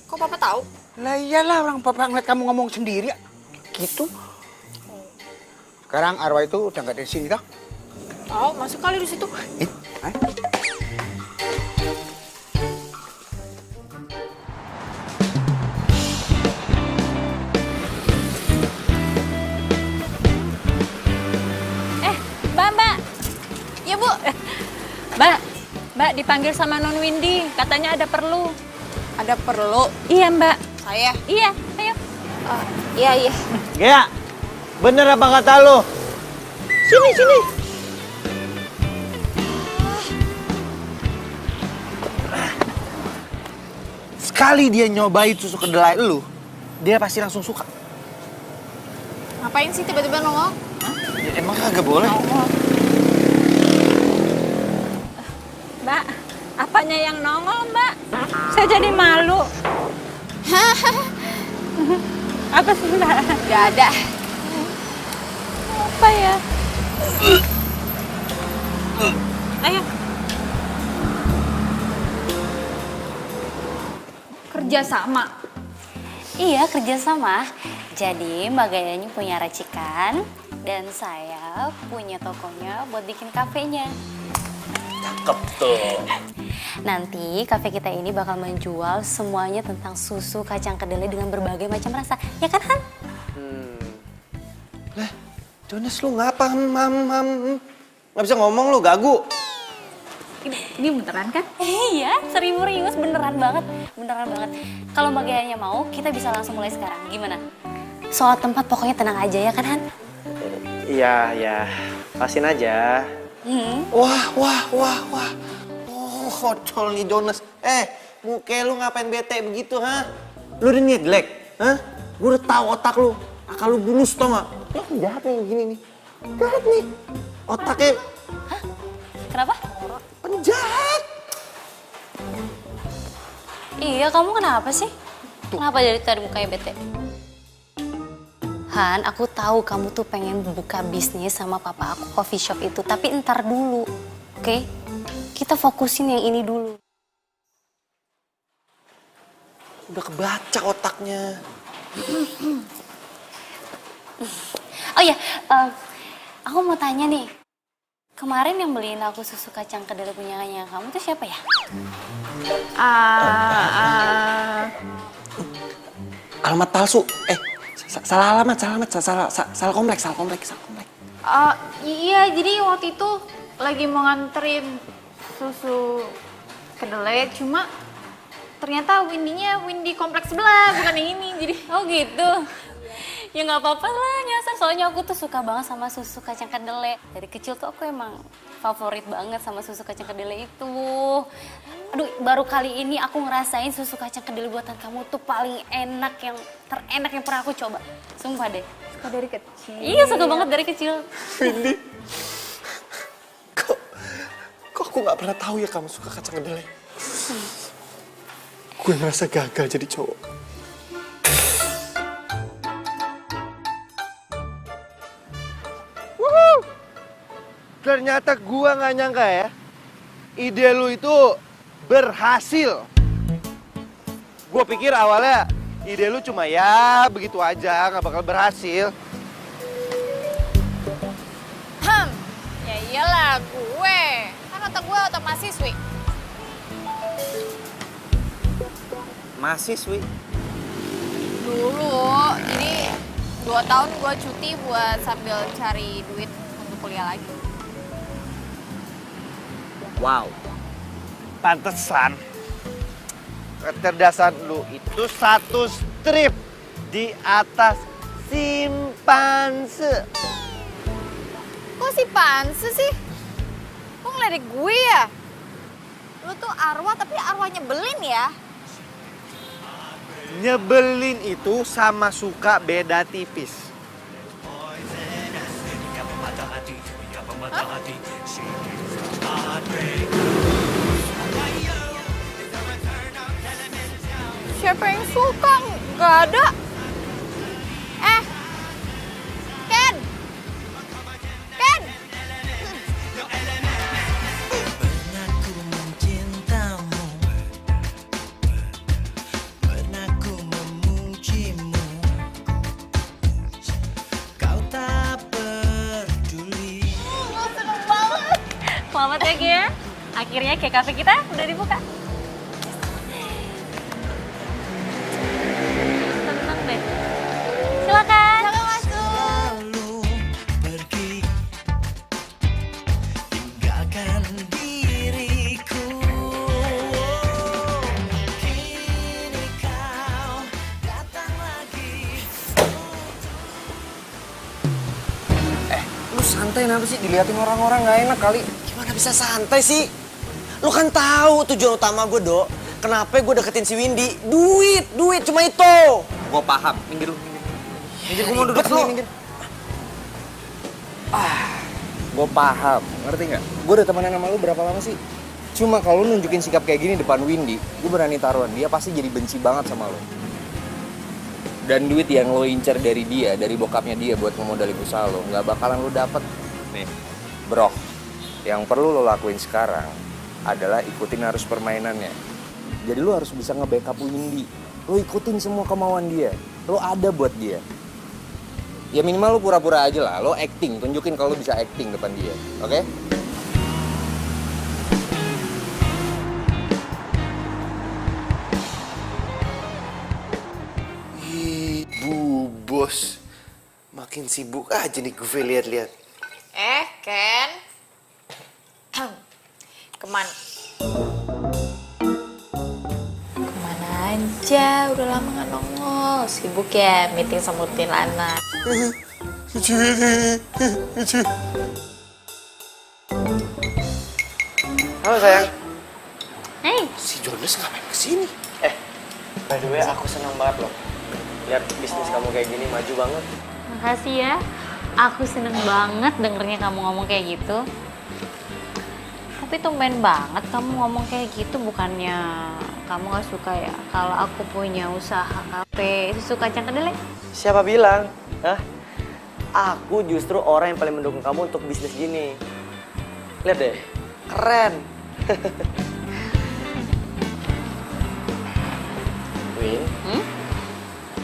Kok Papa tahu? Lah iyalah, orang Bapak ngeliat kamu ngomong sendiri ya. Gitu. Sekarang arwah itu udah nggak di sini toh? Tahu, masuk kali di situ. Mbak. Ya, Bu. Mbak dipanggil sama Non Windy, katanya ada perlu. Ada perlu? Iya, Mbak. Saya? Iya, ayo. Iya. Gea, bener apa kata lo? Sini. Sekali dia nyobain susu kedelai lu, dia pasti langsung suka. Ngapain sih tiba-tiba nongol? Ya, emang kagak boleh. Mbak, apanya yang nongol, Mbak? Saya jadi malu. Apa sih, Mbak? Gak ada. Apa ya? Ayo. Kerjasama. Iya, kerjasama. Jadi Mbak Gayanya punya racikan dan saya punya tokonya buat bikin kafenya. Cakep tuh. Nanti kafe kita ini bakal menjual semuanya tentang susu kacang kedelai dengan berbagai macam rasa. Ya kan, Han? Lah, Jonas lu ngapa? Nggak bisa ngomong lu, gagu. Ini beneran kan? Iya, 1000 rius beneran banget. Beneran banget. Kalau Mbak Gayanya mau, kita bisa langsung mulai sekarang. Gimana? Soal tempat pokoknya tenang aja ya kan, Han? Iya, pasin aja. Wah. Oh, kocol nih Jonas. Muka lu ngapain bete begitu, ha? Lu udah niat jelek, ha? Gue udah tahu otak lu. Akal lu bulus, tau gak? Lu jahat nih begini nih. Jahat nih. Otaknya... Hah? Kenapa? Penjahat. Iya, kamu kenapa sih? Kenapa dari tadi mukanya bete? Han, aku tahu kamu tuh pengen buka bisnis sama papa aku coffee shop itu, tapi entar dulu, oke? Kita fokusin yang ini dulu. Udah kebaca otaknya. Oh iya, aku mau tanya nih. Kemarin yang beliin aku susu kacang kedelai punyanya kamu tuh siapa ya? Alamat palsu. Salah alamat, salah kompleks. Iya, jadi waktu itu lagi mau nganterin susu kedelai, cuma ternyata Windy kompleks sebelah, bukan yang ini. Jadi oh gitu. Ya nggak apa-apa lah nyasar, soalnya aku tuh suka banget sama susu kacang kedelai. Dari kecil tuh aku emang favorit banget sama susu kacang kedelai itu. Aduh, baru kali ini aku ngerasain susu kacang kedelai buatan kamu tuh paling enak, yang terenak yang pernah aku coba. Sumpah deh. suka dari kecil. Iya, suka banget dari kecil. Windy, kok aku nggak pernah tahu ya kamu suka kacang kedelai? Gue ngerasa gagal jadi cowok. Ternyata gua nggak nyangka ya, ide lu itu berhasil. Gua pikir awalnya ide lu cuma ya begitu aja, nggak bakal berhasil. Ya iyalah gue, kan otak gue otak mahasiswi. Mahasiswi? Dulu, jadi 2 tahun gue cuti buat sambil cari duit untuk kuliah lagi. Wow, pantesan kecerdasan lu itu satu strip di atas simpanse. Kok si Panse sih? Kok ngelirik gue ya? Lu tuh arwah tapi arwah nyebelin ya? Nyebelin itu sama suka beda tipis. Siapa yang suka? Gak ada. Ken! Selamat ya Gia. Akhirnya kayak cafe kita udah dibuka. Seneng deh. Silakan. Silakan masuk. Tinggalkan diriku. Kini kau datang lagi. Lu santai kenapa sih? Diliatin orang-orang nggak enak kali. Gimana bisa santai sih? Lu kan tahu tujuan utama gue, Dok. Kenapa gue deketin si Windy? Duit cuma itu. Gue paham. Minggir lu, minggir. Minggir, gue mau duduk sini, minggir. Gue paham, ngerti nggak? Gue udah temenan sama lu berapa lama sih? Cuma kalau lu nunjukin sikap kayak gini depan Windy, gue berani taruhan dia pasti jadi benci banget sama lu. Dan duit yang lo incer dari dia, dari bokapnya dia buat ngemodalin usaha lo, nggak bakalan lo dapet. Nih, bro, yang perlu lo lakuin sekarang adalah ikutin arus permainannya. Jadi lo harus bisa nge-backup Windy. Lo ikutin semua kemauan dia. Lo ada buat dia. Ya minimal lo pura-pura aja lah. Lo acting, tunjukin kalau lo bisa acting depan dia. Oke? Bu bos, makin sibuk aja nih gue lihat-lihat. Ken. Kemana aja? Udah lama gak nongol. Sibuk ya meeting sama tim anak. Halo sayang. Hey. Si Jonas ngapain kesini? By the way, aku senang banget loh. Lihat bisnis kamu kayak gini maju banget. Makasih ya. Aku seneng banget dengernya kamu ngomong kayak gitu. Tapi tumben banget kamu ngomong kayak gitu, bukannya kamu gak suka ya kalau aku punya usaha kafe susu kacang kedelai? Siapa bilang? Hah? Aku justru orang yang paling mendukung kamu untuk bisnis gini. Lihat deh, keren. Win,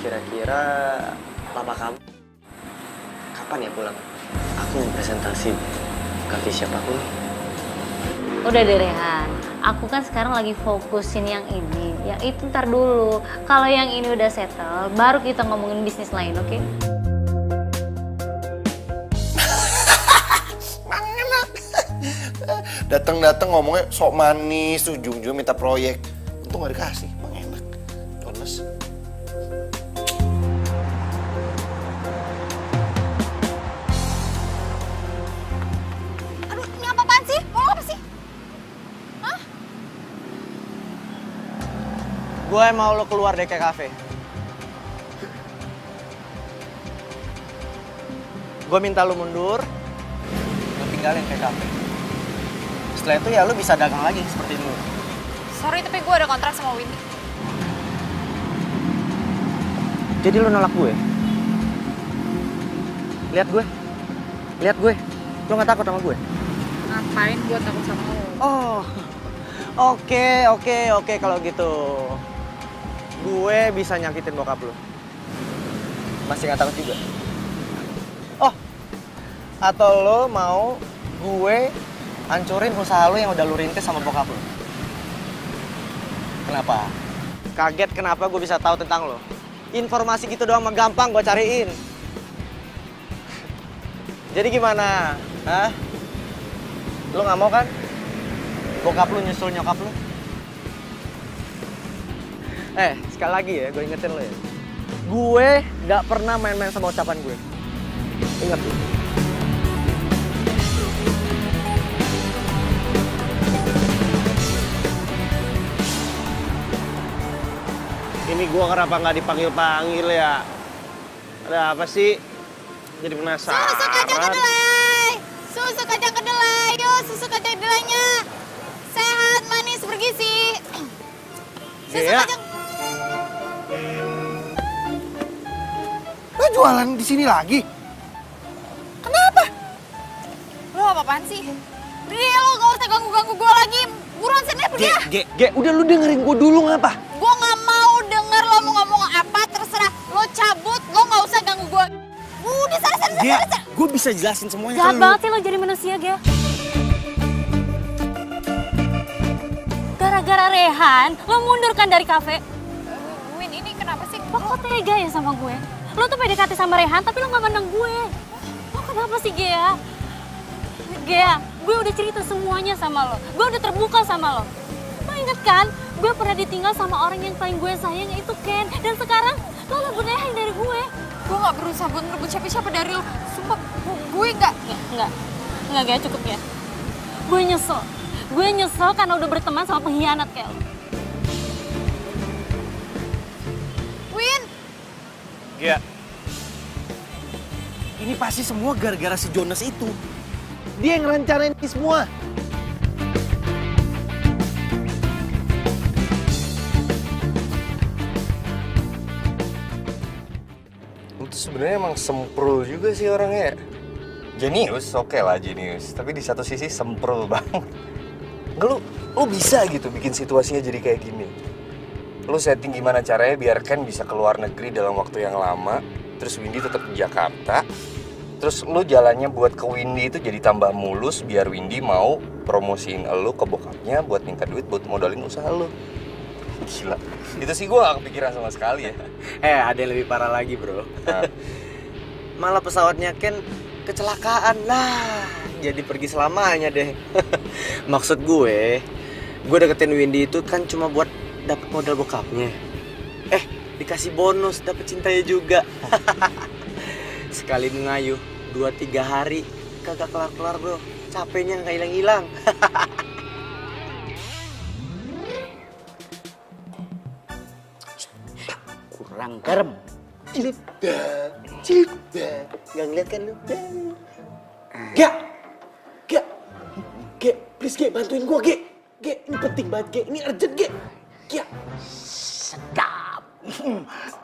kira-kira lama kamu kapan ya pulang? Aku mau presentasi kafe siapapun. Udah deh Rehan, aku kan sekarang lagi fokusin yang ini. Yang itu ntar dulu. Kalau yang ini udah settle, baru kita ngomongin bisnis lain, oke? Datang-datang ngomongnya sok manis, ujung-ujung minta proyek. Untung gak dikasih, emang enak. Jonas. Aduh, ini apaan sih? Mau apa sih? Gue mau lo keluar dari kafe. Gue minta lo mundur, lo tinggalin kafe. Setelah itu ya lo bisa dagang lagi seperti dulu. Sorry, tapi gue ada kontrak sama Windy. Jadi lo nolak gue? Lihat gue. Lo gak takut sama gue? Ngapain gue takut sama lo? Oh, oke kalau gitu. Gue bisa nyakitin bokap lo. Masih gak takut juga? Oh, atau lo mau gue hancurin usaha lo yang udah lo rintis sama bokap lo? Kenapa? Kaget kenapa gue bisa tahu tentang lo? Informasi gitu doang mah gampang gue cariin. Jadi gimana? Hah? Lo gak mau kan? Bokap lo nyusul nyokap lo? Sekali lagi ya, gue ingetin lo ya. Gue gak pernah main-main sama ucapan gue. Ingat lo. Ini gua kenapa nggak dipanggil-panggil ya? Ada apa sih? Jadi penasaran. Susu kacang kedelai! Susu kacang kedelai! Yuk, susu kacang kedelainya! Sehat, manis, bergizi! Susu Gea. kacang... Lo jualan di sini lagi? Kenapa? Lo apa-apaan sih? Udah lo gak usah ganggu-ganggu gue lagi. Buruan sini pergi ya. Ge, udah lu dengerin gue dulu ngapa? Gue gak mau denger lo mau ngomong apa, terserah. Lo cabut, lo gak usah ganggu gue. Udah sana. Ge, gue bisa jelasin semuanya Jahat ke lu. banget sih lo jadi manusia, Gea. gara-gara Rehan, lo mundur kan dari kafe? Win, ini kenapa sih? Lo kok tega ya sama gue? Lo tuh PDKT sama Rehan, tapi lo gak mandang gue. Lo kenapa sih, Gea? Gea, gue udah cerita semuanya sama lo. Gue udah terbuka sama lo. Lo inget kan? Gue pernah ditinggal sama orang yang paling gue sayang, yaitu Ken. Dan sekarang lo lebih Rehan dari gue. Gue gak berusaha buat ngerebut siapa-siapa dari lo. Sumpah, gue gak... Enggak, Gea, cukup ya. Gue nyesel. Gue nyesel karena udah berteman sama pengkhianat kayak lo. Win! Gia, ini pasti semua gara-gara si Jonas itu. Dia yang ngerencanain ini semua. Itu sebenarnya emang semprul juga sih orangnya. Jenius, oke lah jenius. Tapi di satu sisi semprul banget. Enggak, lu bisa gitu bikin situasinya jadi kayak gini. Lu setting gimana caranya biar Ken bisa keluar negeri dalam waktu yang lama. Terus Windy tetap di Jakarta. Terus lu jalannya buat ke Windy itu jadi tambah mulus biar Windy mau promosiin lu ke bokapnya buat minta duit buat modalin usaha lu. Gila, itu sih gue gak kepikiran sama sekali ya. Ada yang lebih parah lagi bro. Malah pesawatnya Ken kecelakaan lah. Jadi pergi selamanya deh. Maksud gue deketin Windy itu kan cuma buat dapet modal bokapnya. Dikasih bonus, dapet cintanya juga. Sekali mengayuh 2-3 hari kagak kelar-kelar bro. Capeknya nggak hilang-hilang. Kurang garam. Cilip dah. Nggak ngeliat kan lu? Gia, please Gia, bantuin gua Gia. Gia, ini penting banget Gia, ini urgent Gia. Gia. Sedap.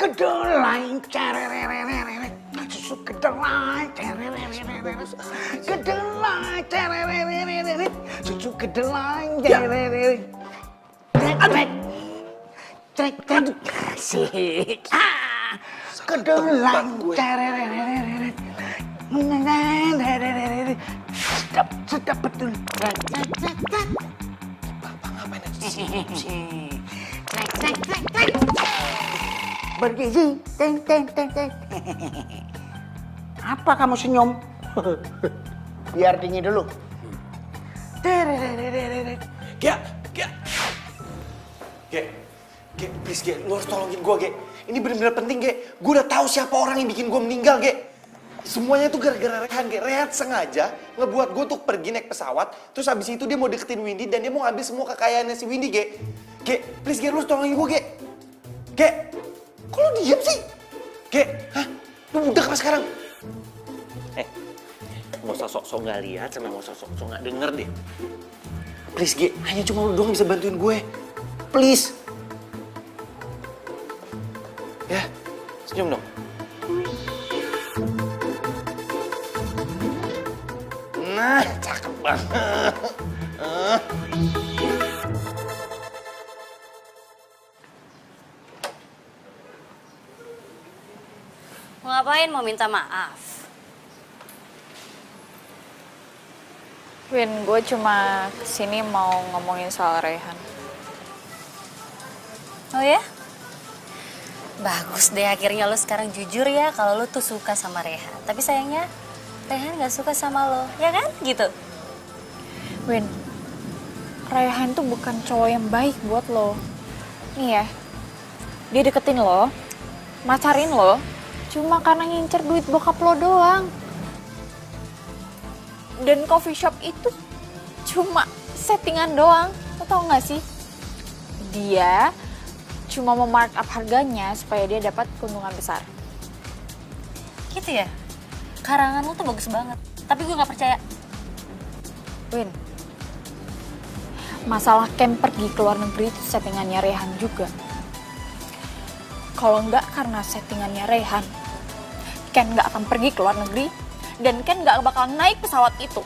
Kedelai cerererereret. Susu kedelai cerererereret. Kedelai cerererereret. Susu kedelai cerererereret. Trek. Asik. Kedelai cerererereret. Sedap betul. Bapak ngapain aja sih? Trek. Bergizi. Teng. Apa kamu senyum? Biar dingin dulu. Gia, please Gia, lu harus tolongin gua Gia. Ini bener-bener penting Gia. Gua udah tahu siapa orang yang bikin gua meninggal Gia. Semuanya tuh gara-gara Rehan Gia. Rehan sengaja ngebuat gua untuk pergi naik pesawat. Terus habis itu dia mau deketin Windy dan dia mau ngambil semua kekayaannya si Windy Gia. Gia, please Gia, lu harus tolongin gua Gia. Gia, kok lu diem sih? Gia, hah? Lu budak apa sekarang? Nggak usah sok-sok nggak lihat sama nggak usah sok-sok nggak denger deh. Please Gia, hanya cuma lu doang bisa bantuin gue. Please. Ya, senyum dong. Nah, cakep banget. Mau ngapain? Mau minta maaf? Win, gue cuma kesini mau ngomongin soal Rehan. Oh ya? Bagus deh, akhirnya lo sekarang jujur ya kalau lo tuh suka sama Rehan. Tapi sayangnya Rehan gak suka sama lo, ya kan? Gitu. Win, Rehan tuh bukan cowok yang baik buat lo. Nih ya, dia deketin lo, macarin lo, cuma karena ngincer duit bokap lo doang. Dan coffee shop itu cuma settingan doang. Lo tau gak sih? Dia cuma mau markup harganya supaya dia dapat keuntungan besar. Gitu ya? Karangan lo tuh bagus banget. Tapi gue gak percaya. Win, masalah Ken pergi ke luar negeri itu settingannya Rehan juga. Kalau nggak karena settingannya Rehan, Ken nggak akan pergi ke luar negeri dan Ken nggak bakal naik pesawat itu.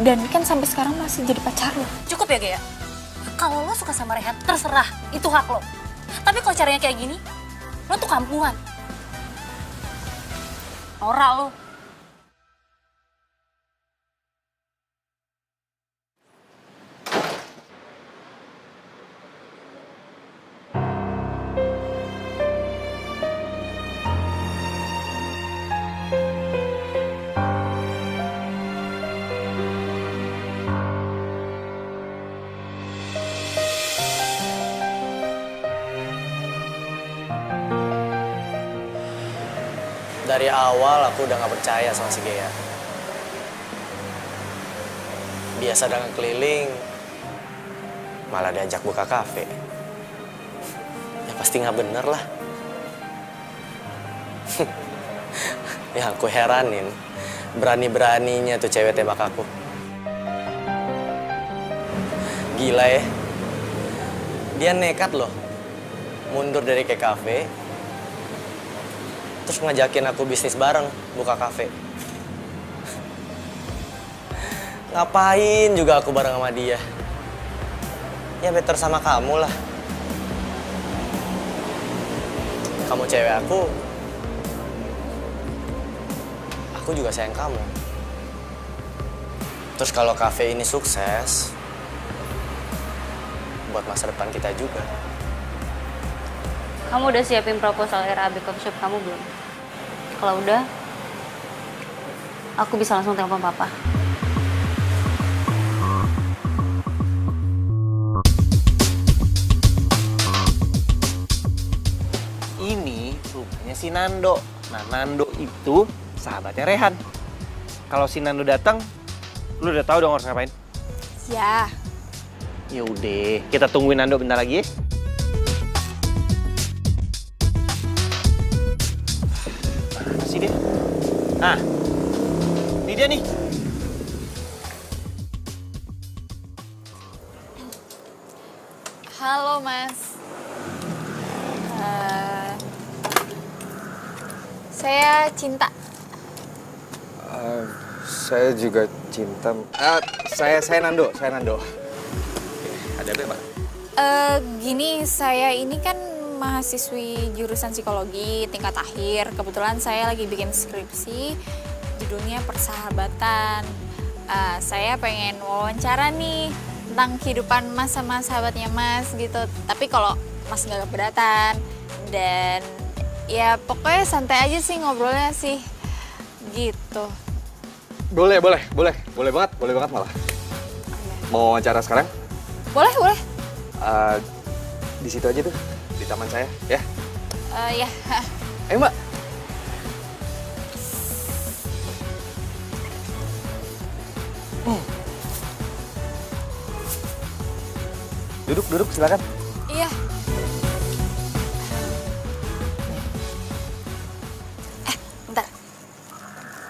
Dan Ken sampai sekarang masih jadi pacar lo. Cukup ya, Gea? Kalau lo suka sama Rehan, terserah. Itu hak lo. Tapi kalau caranya kayak gini, lo tuh kampungan. Norak lo. Dari awal aku udah gak percaya sama si Gea. Biasa dagang keliling, malah diajak buka kafe. Ya pasti gak bener lah. Ya aku heranin, berani-beraninya tuh cewek tembak aku. Gila ya, dia nekat loh mundur dari ke kafe, terus ngajakin aku bisnis bareng, buka kafe. Ngapain juga aku bareng sama dia? Ya better sama kamu lah. Kamu cewek aku juga sayang kamu. Terus kalau kafe ini sukses, buat masa depan kita juga. Kamu udah siapin proposal RAB coffee shop kamu belum? Kalau udah, aku bisa langsung telepon papa. Ini rumahnya si Nando. Nah, Nando itu sahabatnya Rehan. Kalau si Nando datang, lu udah tahu dong harus ngapain? Ya. Yaudah, kita tungguin Nando bentar lagi ya. Mana sih dia? Nah, ini dia nih. Halo, Mas. Saya Cinta. Saya juga Cinta. Saya Nando. Ada apa, Pak? Gini, saya ini kan mahasiswi jurusan psikologi tingkat akhir. Kebetulan saya lagi bikin skripsi, judulnya Persahabatan. Saya pengen wawancara nih tentang kehidupan Mas sama sahabatnya Mas gitu. Tapi kalau Mas nggak keberatan, dan ya pokoknya santai aja sih ngobrolnya sih, gitu. Boleh banget malah. Mau wawancara sekarang? Boleh. Di situ aja tuh, di taman saya, ya. Ya. Ayo, Mbak. Duduk, silakan. Iya. Bentar.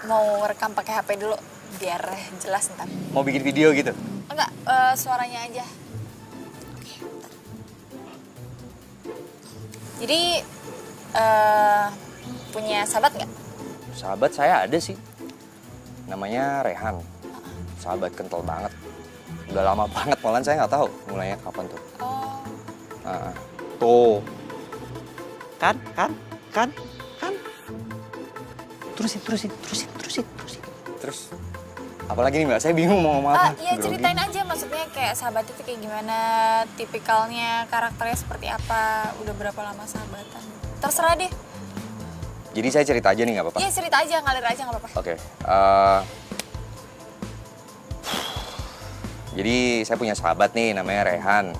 Mau rekam pakai HP dulu biar jelas ntar. Mau bikin video gitu? Enggak, suaranya aja. Oke, bentar. Jadi punya sahabat nggak? Sahabat saya ada sih. Namanya Rehan. Sahabat kental banget. Udah lama banget, malahan saya nggak tahu mulainya kapan tuh. Oh. Tuh. Kan? Terusin. Terus. Apalagi nih, Mbak? Saya bingung mau ngomong apa. Iya, ceritain aja, maksudnya kayak sahabat itu kayak gimana, tipikalnya, karakternya seperti apa, udah berapa lama sahabatan. Terserah deh. Jadi saya cerita aja nih, nggak apa-apa? Iya, cerita aja, ngalir aja, nggak apa-apa. Oke. Jadi saya punya sahabat nih, namanya Rehan.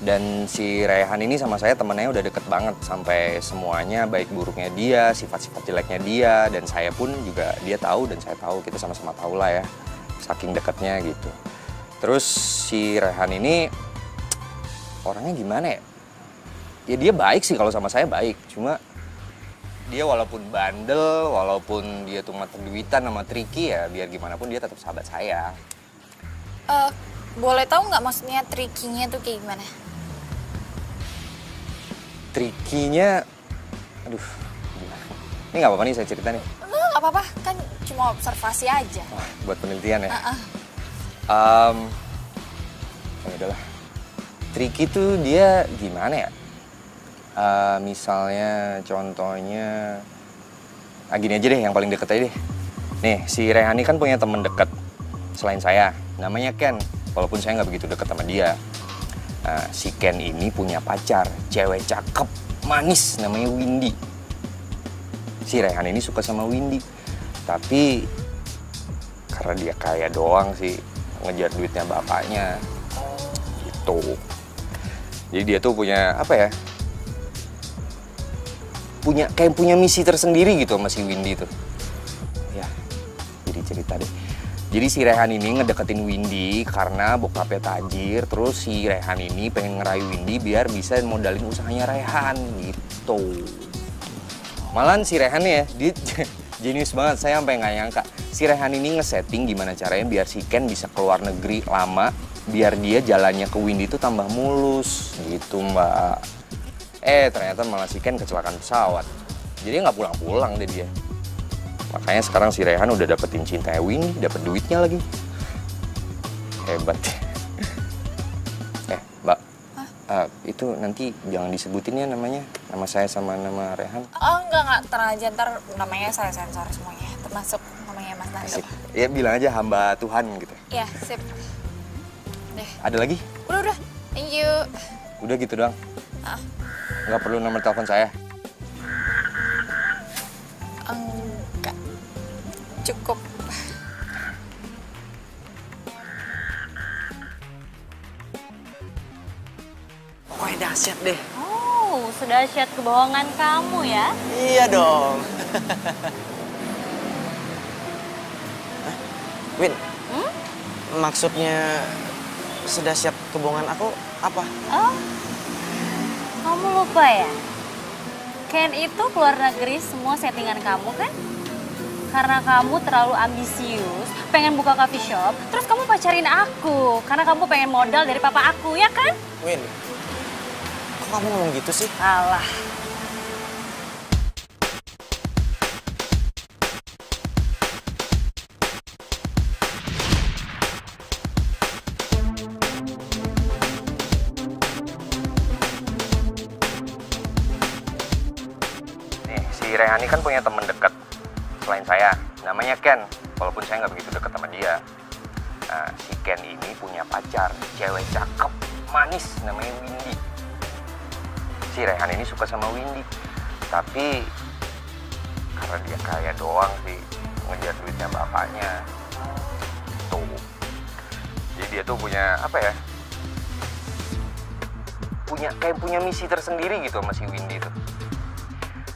Dan si Rehan ini sama saya temennya udah deket banget. Sampai semuanya, baik buruknya dia, sifat-sifat jeleknya dia. Dan saya pun juga dia tahu dan saya tahu. Kita sama-sama tahu lah ya, saking deketnya gitu. Terus si Rehan ini orangnya gimana ya? Ya dia baik sih, kalau sama saya baik. Cuma dia walaupun bandel, walaupun dia tuh mata duitan sama tricky ya, biar gimana pun dia tetap sahabat saya. Boleh tahu nggak maksudnya trikinya tuh kayak gimana? Trikinya, aduh, gimana? Ini nggak apa-apa nih saya cerita nih. Nggak apa-apa, kan cuma observasi aja. Buat penelitian ya. Ya udahlah. Tricky tuh dia gimana ya? Misalnya, contohnya, gini aja deh, yang paling deket aja deh. Nih, si Rehan ini kan punya temen deket selain saya, namanya Ken. Walaupun saya nggak begitu deket sama dia. Si Ken ini punya pacar, cewek cakep, manis, namanya Windy. Si Rehan ini suka sama Windy, tapi karena dia kaya doang sih, ngejar duitnya bapaknya, gitu. Jadi dia tuh punya apa ya? punya misi tersendiri gitu sama si Windy itu. Ya, jadi cerita deh. Jadi si Rehan ini ngedeketin Windy karena bokapnya tajir, terus si Rehan ini pengen ngerayu Windy biar bisa modalin usahanya Rehan gitu. Malahan si Rehan ya, dia jenius banget, saya sampai nggak nyangka. Si Rehan ini ngesetting gimana caranya biar si Ken bisa keluar negeri lama, biar dia jalannya ke Windy itu tambah mulus gitu mbak. Ternyata malah si Ken kecelakaan pesawat, jadi nggak pulang-pulang deh dia. Makanya sekarang si Rehan udah dapetin cintanya Windy, dapet duitnya lagi. Hebat. Mbak, itu nanti jangan disebutin ya namanya, nama saya sama nama Rehan. Oh enggak, ntar aja, ntar namanya saya sensor semuanya, termasuk namanya Mas Nando. Sip. Ya bilang aja hamba Tuhan gitu. Iya, sip. Deh. Ada lagi? Udah, thank you. Udah gitu doang? Nggak perlu nomor telepon saya? Enggak, cukup. Pokoknya dahsyat deh. Oh, sedahsyat kebohongan kamu ya? Iya dong. Win, maksudnya sedahsyat kebohongan aku apa? Oh, kamu lupa ya? Ken itu keluar negeri semua settingan kamu kan? Karena kamu terlalu ambisius, pengen buka coffee shop, terus kamu pacarin aku. Karena kamu pengen modal dari papa aku, ya kan? Win, kok kamu ngomong gitu sih? Alah. Si Rehan ini kan punya temen dekat selain saya, namanya Ken, walaupun saya nggak begitu dekat sama dia. Nah, si Ken ini punya pacar, cewek cakep, manis, namanya Windy. Si Rehan ini suka sama Windy, tapi karena dia kaya doang sih, ngejar duitnya bapaknya. Tuh, jadi dia tuh punya apa ya? Punya misi tersendiri gitu sama si Windy tuh.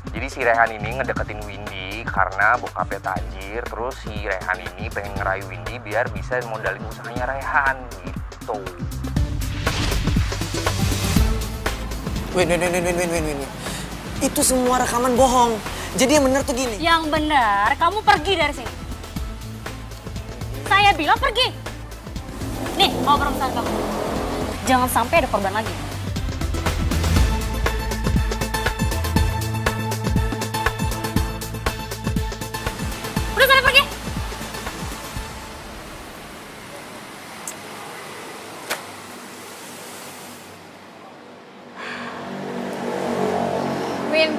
Jadi si Rehan ini ngedeketin Windy karena bokapnya tajir, terus si Rehan ini pengen ngerayu Windy biar bisa modalin usahanya Rehan gitu. Win. Itu semua rekaman bohong. Jadi yang bener tuh gini. Yang benar, kamu pergi dari sini. Saya bilang pergi. Nih, mau perempuan kamu. Jangan sampai ada korban lagi. Udah sana pergi. Win.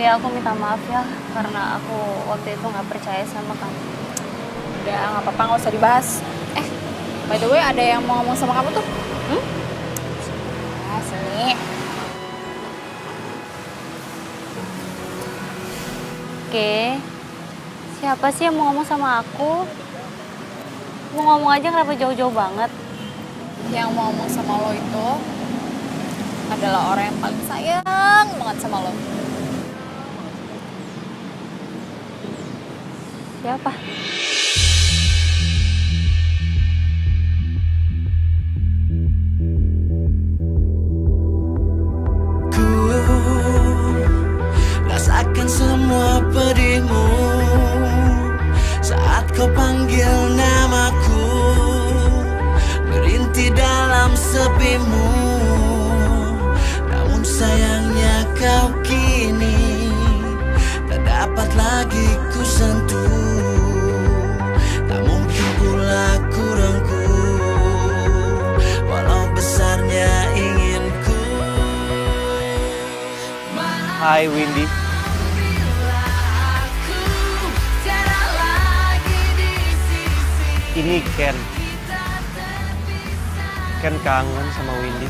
Ya, aku minta maaf ya karena aku waktu itu nggak percaya sama kamu. Udah, nggak apa-apa, nggak usah dibahas. By the way, ada yang mau ngomong sama kamu tuh? Sini. Oke, siapa sih yang mau ngomong sama aku? Mau ngomong aja kenapa jauh-jauh banget? Yang mau ngomong sama lo itu adalah orang yang paling sayang banget sama lo. Siapa? Rasakan semua pedihmu saat kau panggil namaku, merintih dalam sepimu. Namun sayangnya kau kini tak dapat lagi ku sentuh. Tak mungkin pula ku rangkul walau besarnya inginku. Hai Windy. Ini Ken. Ken kangen sama Windy.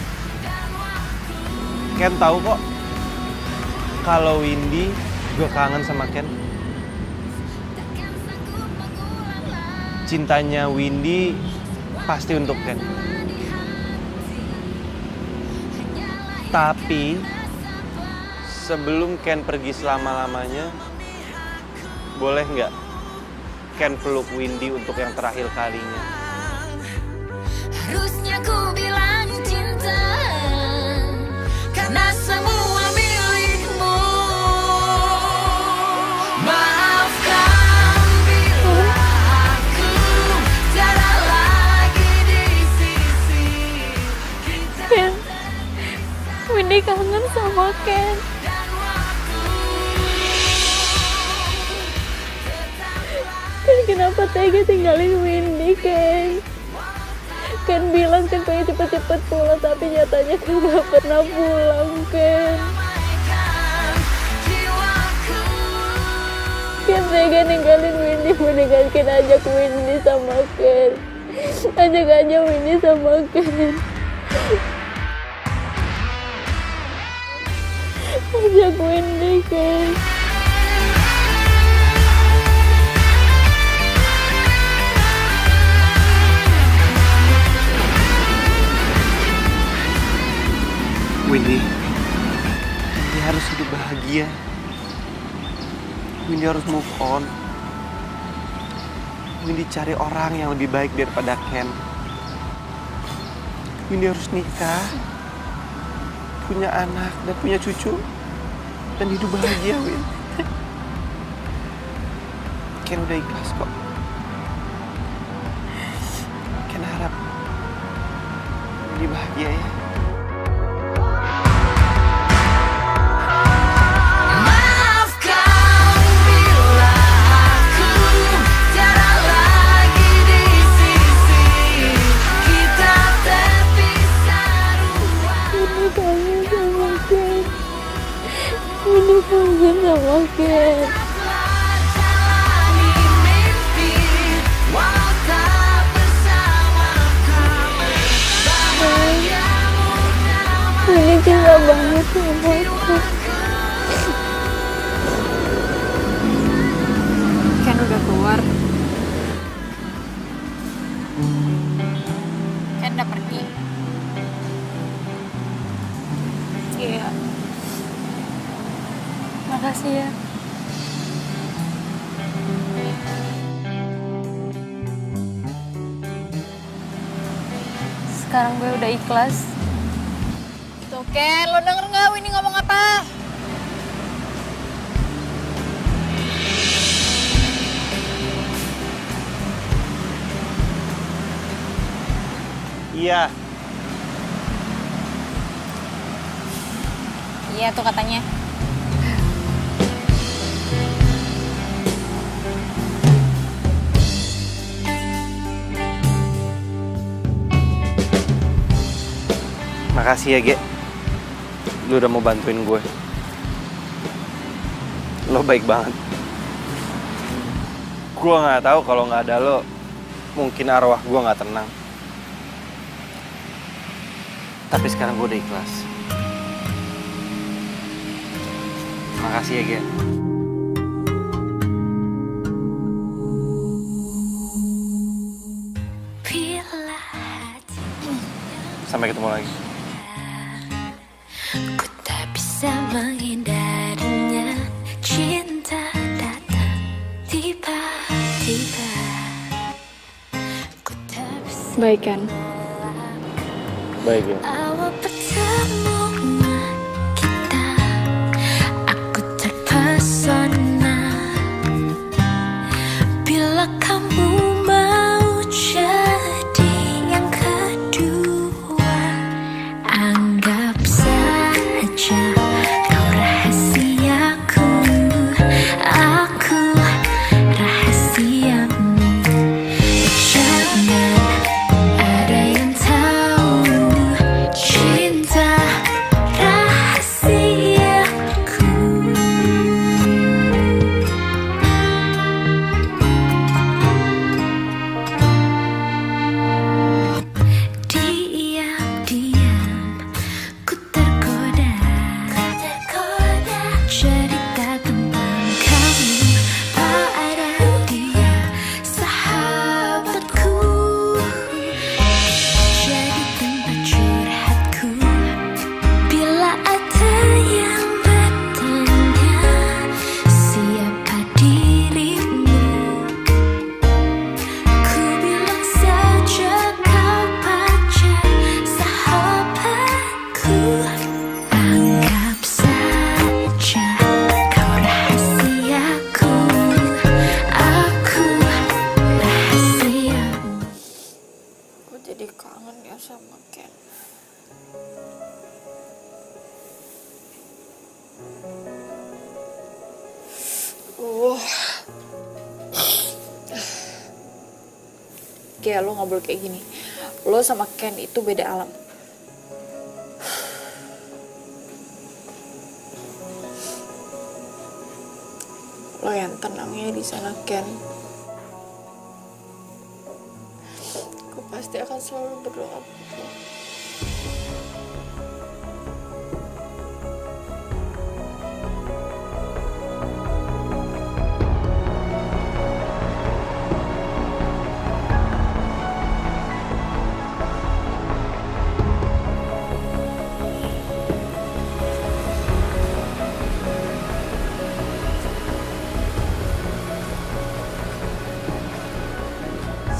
Ken tahu kok kalau Windy juga kangen sama Ken. Cintanya Windy pasti untuk Ken. Tapi sebelum Ken pergi selama-lamanya, boleh nggak Ken peluk Windy untuk yang terakhir kalinya? Harusnya ku bilang cinta, karena semua milikmu. Maafkan bila aku tiada lagi di sisi kita. Ken, Windy kangen sama Ken. Ken kenapa tega tinggalin Windy, Ken? Ken bilang Ken pengen cepet-cepet pulang, tapi nyatanya Ken gak pernah pulang, Ken. Ken tega ninggalin Windy, mendingan Ken ajak Windy sama Ken. Ajak aja Windy sama Ken. Ajak Windy, Ken. Windy, dia harus hidup bahagia. Windy harus move on. Windy cari orang yang lebih baik daripada Ken. Windy harus nikah, punya anak dan punya cucu, dan hidup bahagia, Win. Ken udah ikhlas kok. Ken harap Windy bahagia ya. Windy kangen sama Ken. Windy cinta banget sama Ken. Ken udah keluar. Ken udah pergi. Iya. Makasih ya. Sekarang gue udah ikhlas. Tuh Ken, lo denger nggak Windy ngomong apa? Iya. Iya tuh katanya. Makasih ya, Ge. Lu udah mau bantuin gue. Lo baik banget. Gue nggak tahu kalau nggak ada lo, mungkin arwah gue nggak tenang. Tapi sekarang gue udah ikhlas. Makasih ya, Ge. Sampai ketemu lagi. Ku tak bisa menghindarinya, cinta datang tiba-tiba. Baik kan? Baik ya. Awal pertemuan kita, aku terpesona. Bila kamu mau jadi yang kedua, anggap saja kau rahasiaku, aku rahasiamu. Jangan ada yang tahu. Kayak lo gak boleh kayak gini. Lo sama Ken itu beda alam. Lo yang tenang ya di sana, Ken. Gue pasti akan selalu berdoa buat lo.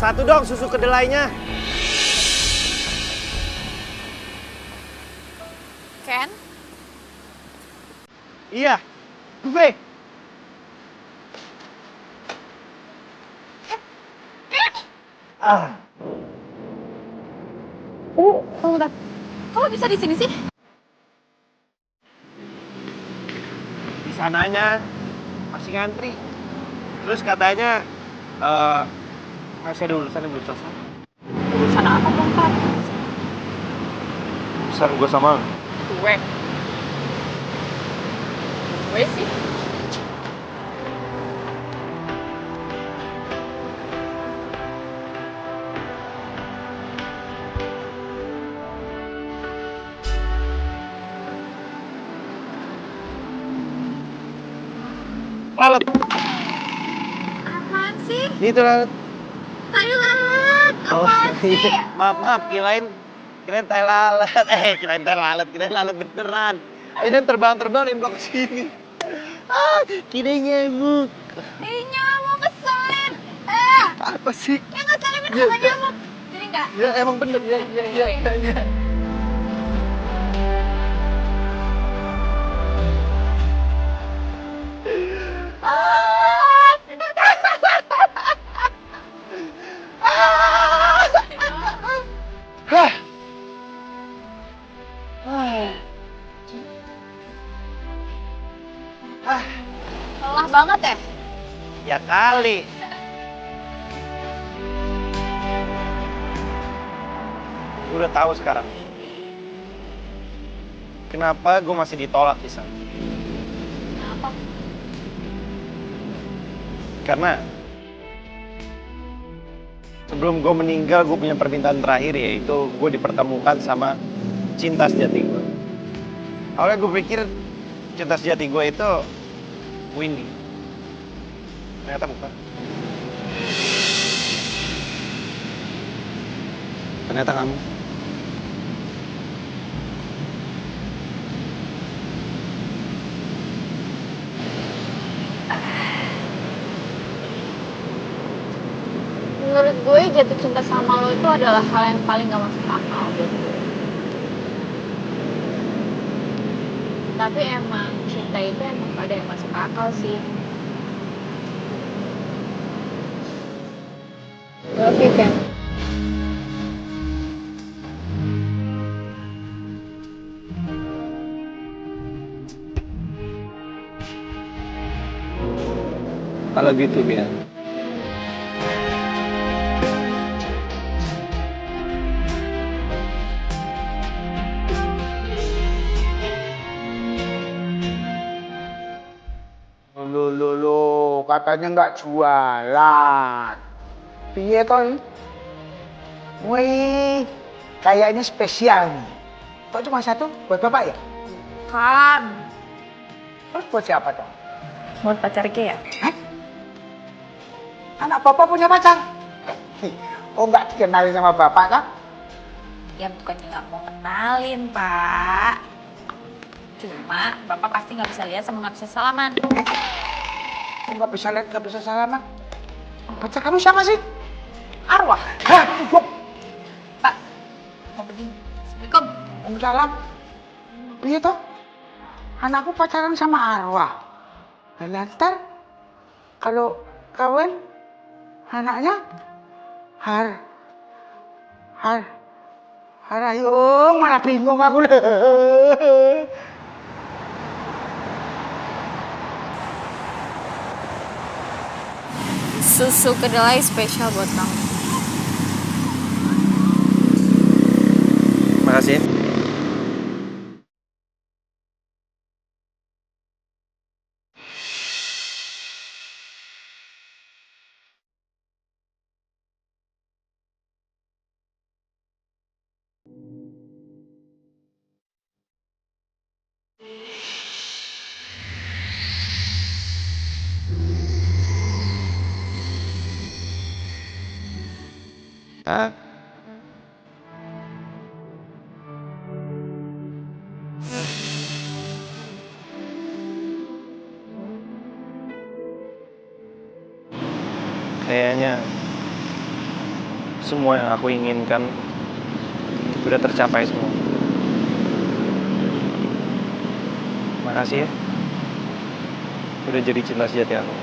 Satu dong susu kedelainya. Ken? Iya. Buffet. Tunggu bentar. Kok bisa di sini sih? Di sananya masih ngantri. Terus katanya masih ada urusan yang belum selesai. Urusan apa dong, Pak? Urusan gue sama lo. Gue sih. Lalat. Apaan sih? Itu lalat. Tai lalat. Apaan sih? Maaf, kirain tai lalat. Kirain tai lalat, kirain lalat beneran. Ini terbang nembak ke sini. Kirain nyamuk. Nyamuk keselin. Apa sih? Ya ngeselin sama nyamuk. Jadi enggak? Ya emang bener. Ya. Lelah banget ya? Ya kali. Gue udah tahu sekarang. Kenapa gue masih ditolak di sana? Kenapa? Karena sebelum gue meninggal, gue punya permintaan terakhir, yaitu gue dipertemukan sama cinta sejati gue. Awalnya gue pikir cinta sejati gue itu Windy. Ternyata bukan. Ternyata kamu. Menurut gue jatuh cinta sama lo itu adalah hal yang paling gak masuk akal buat gue. Tapi emang cinta itu emang ada yang masuk akal sih. Love you, Ken. Kalau gitu ya. Loh, katanya nggak jualan. Piye toh? Wih, kayaknya spesial nih. Kok cuma satu buat bapak ya? Kan. Terus buat siapa dong? Buat pacar Ke ya? Hah? Anak bapak punya pacar? Oh, nggak dikenalin sama bapak kan? Ya bukannya nggak mau kenalin, Pak. Cuma bapak pasti nggak bisa lihat sama nggak bisa salaman. Nggak bisa lihat, nggak bisa salaman. Pacar kamu siapa sih? Arwah. Hah? Pak, mau pergi. Assalamualaikum. Waalaikumsalam. Piye toh? Anakku pacaran sama Arwah. Lantar kalau kawin anaknya ayo malah bingung aku. Susu kedelai spesial buat kamu. Makasih ya. Kayaknya semua yang aku inginkan udah tercapai semua. Makasih ya. Udah jadi cinta sejati aku.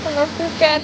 Mengertikan.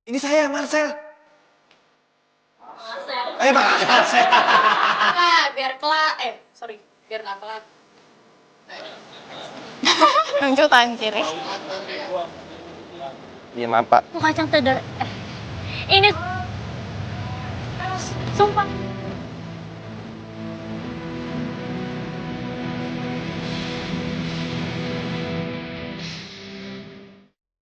Ini saya, Marcel. Marcel. Biar nggak kelar. Lanjut anjir. Iya maaf Pak. Kacang tedar. Ini sumpah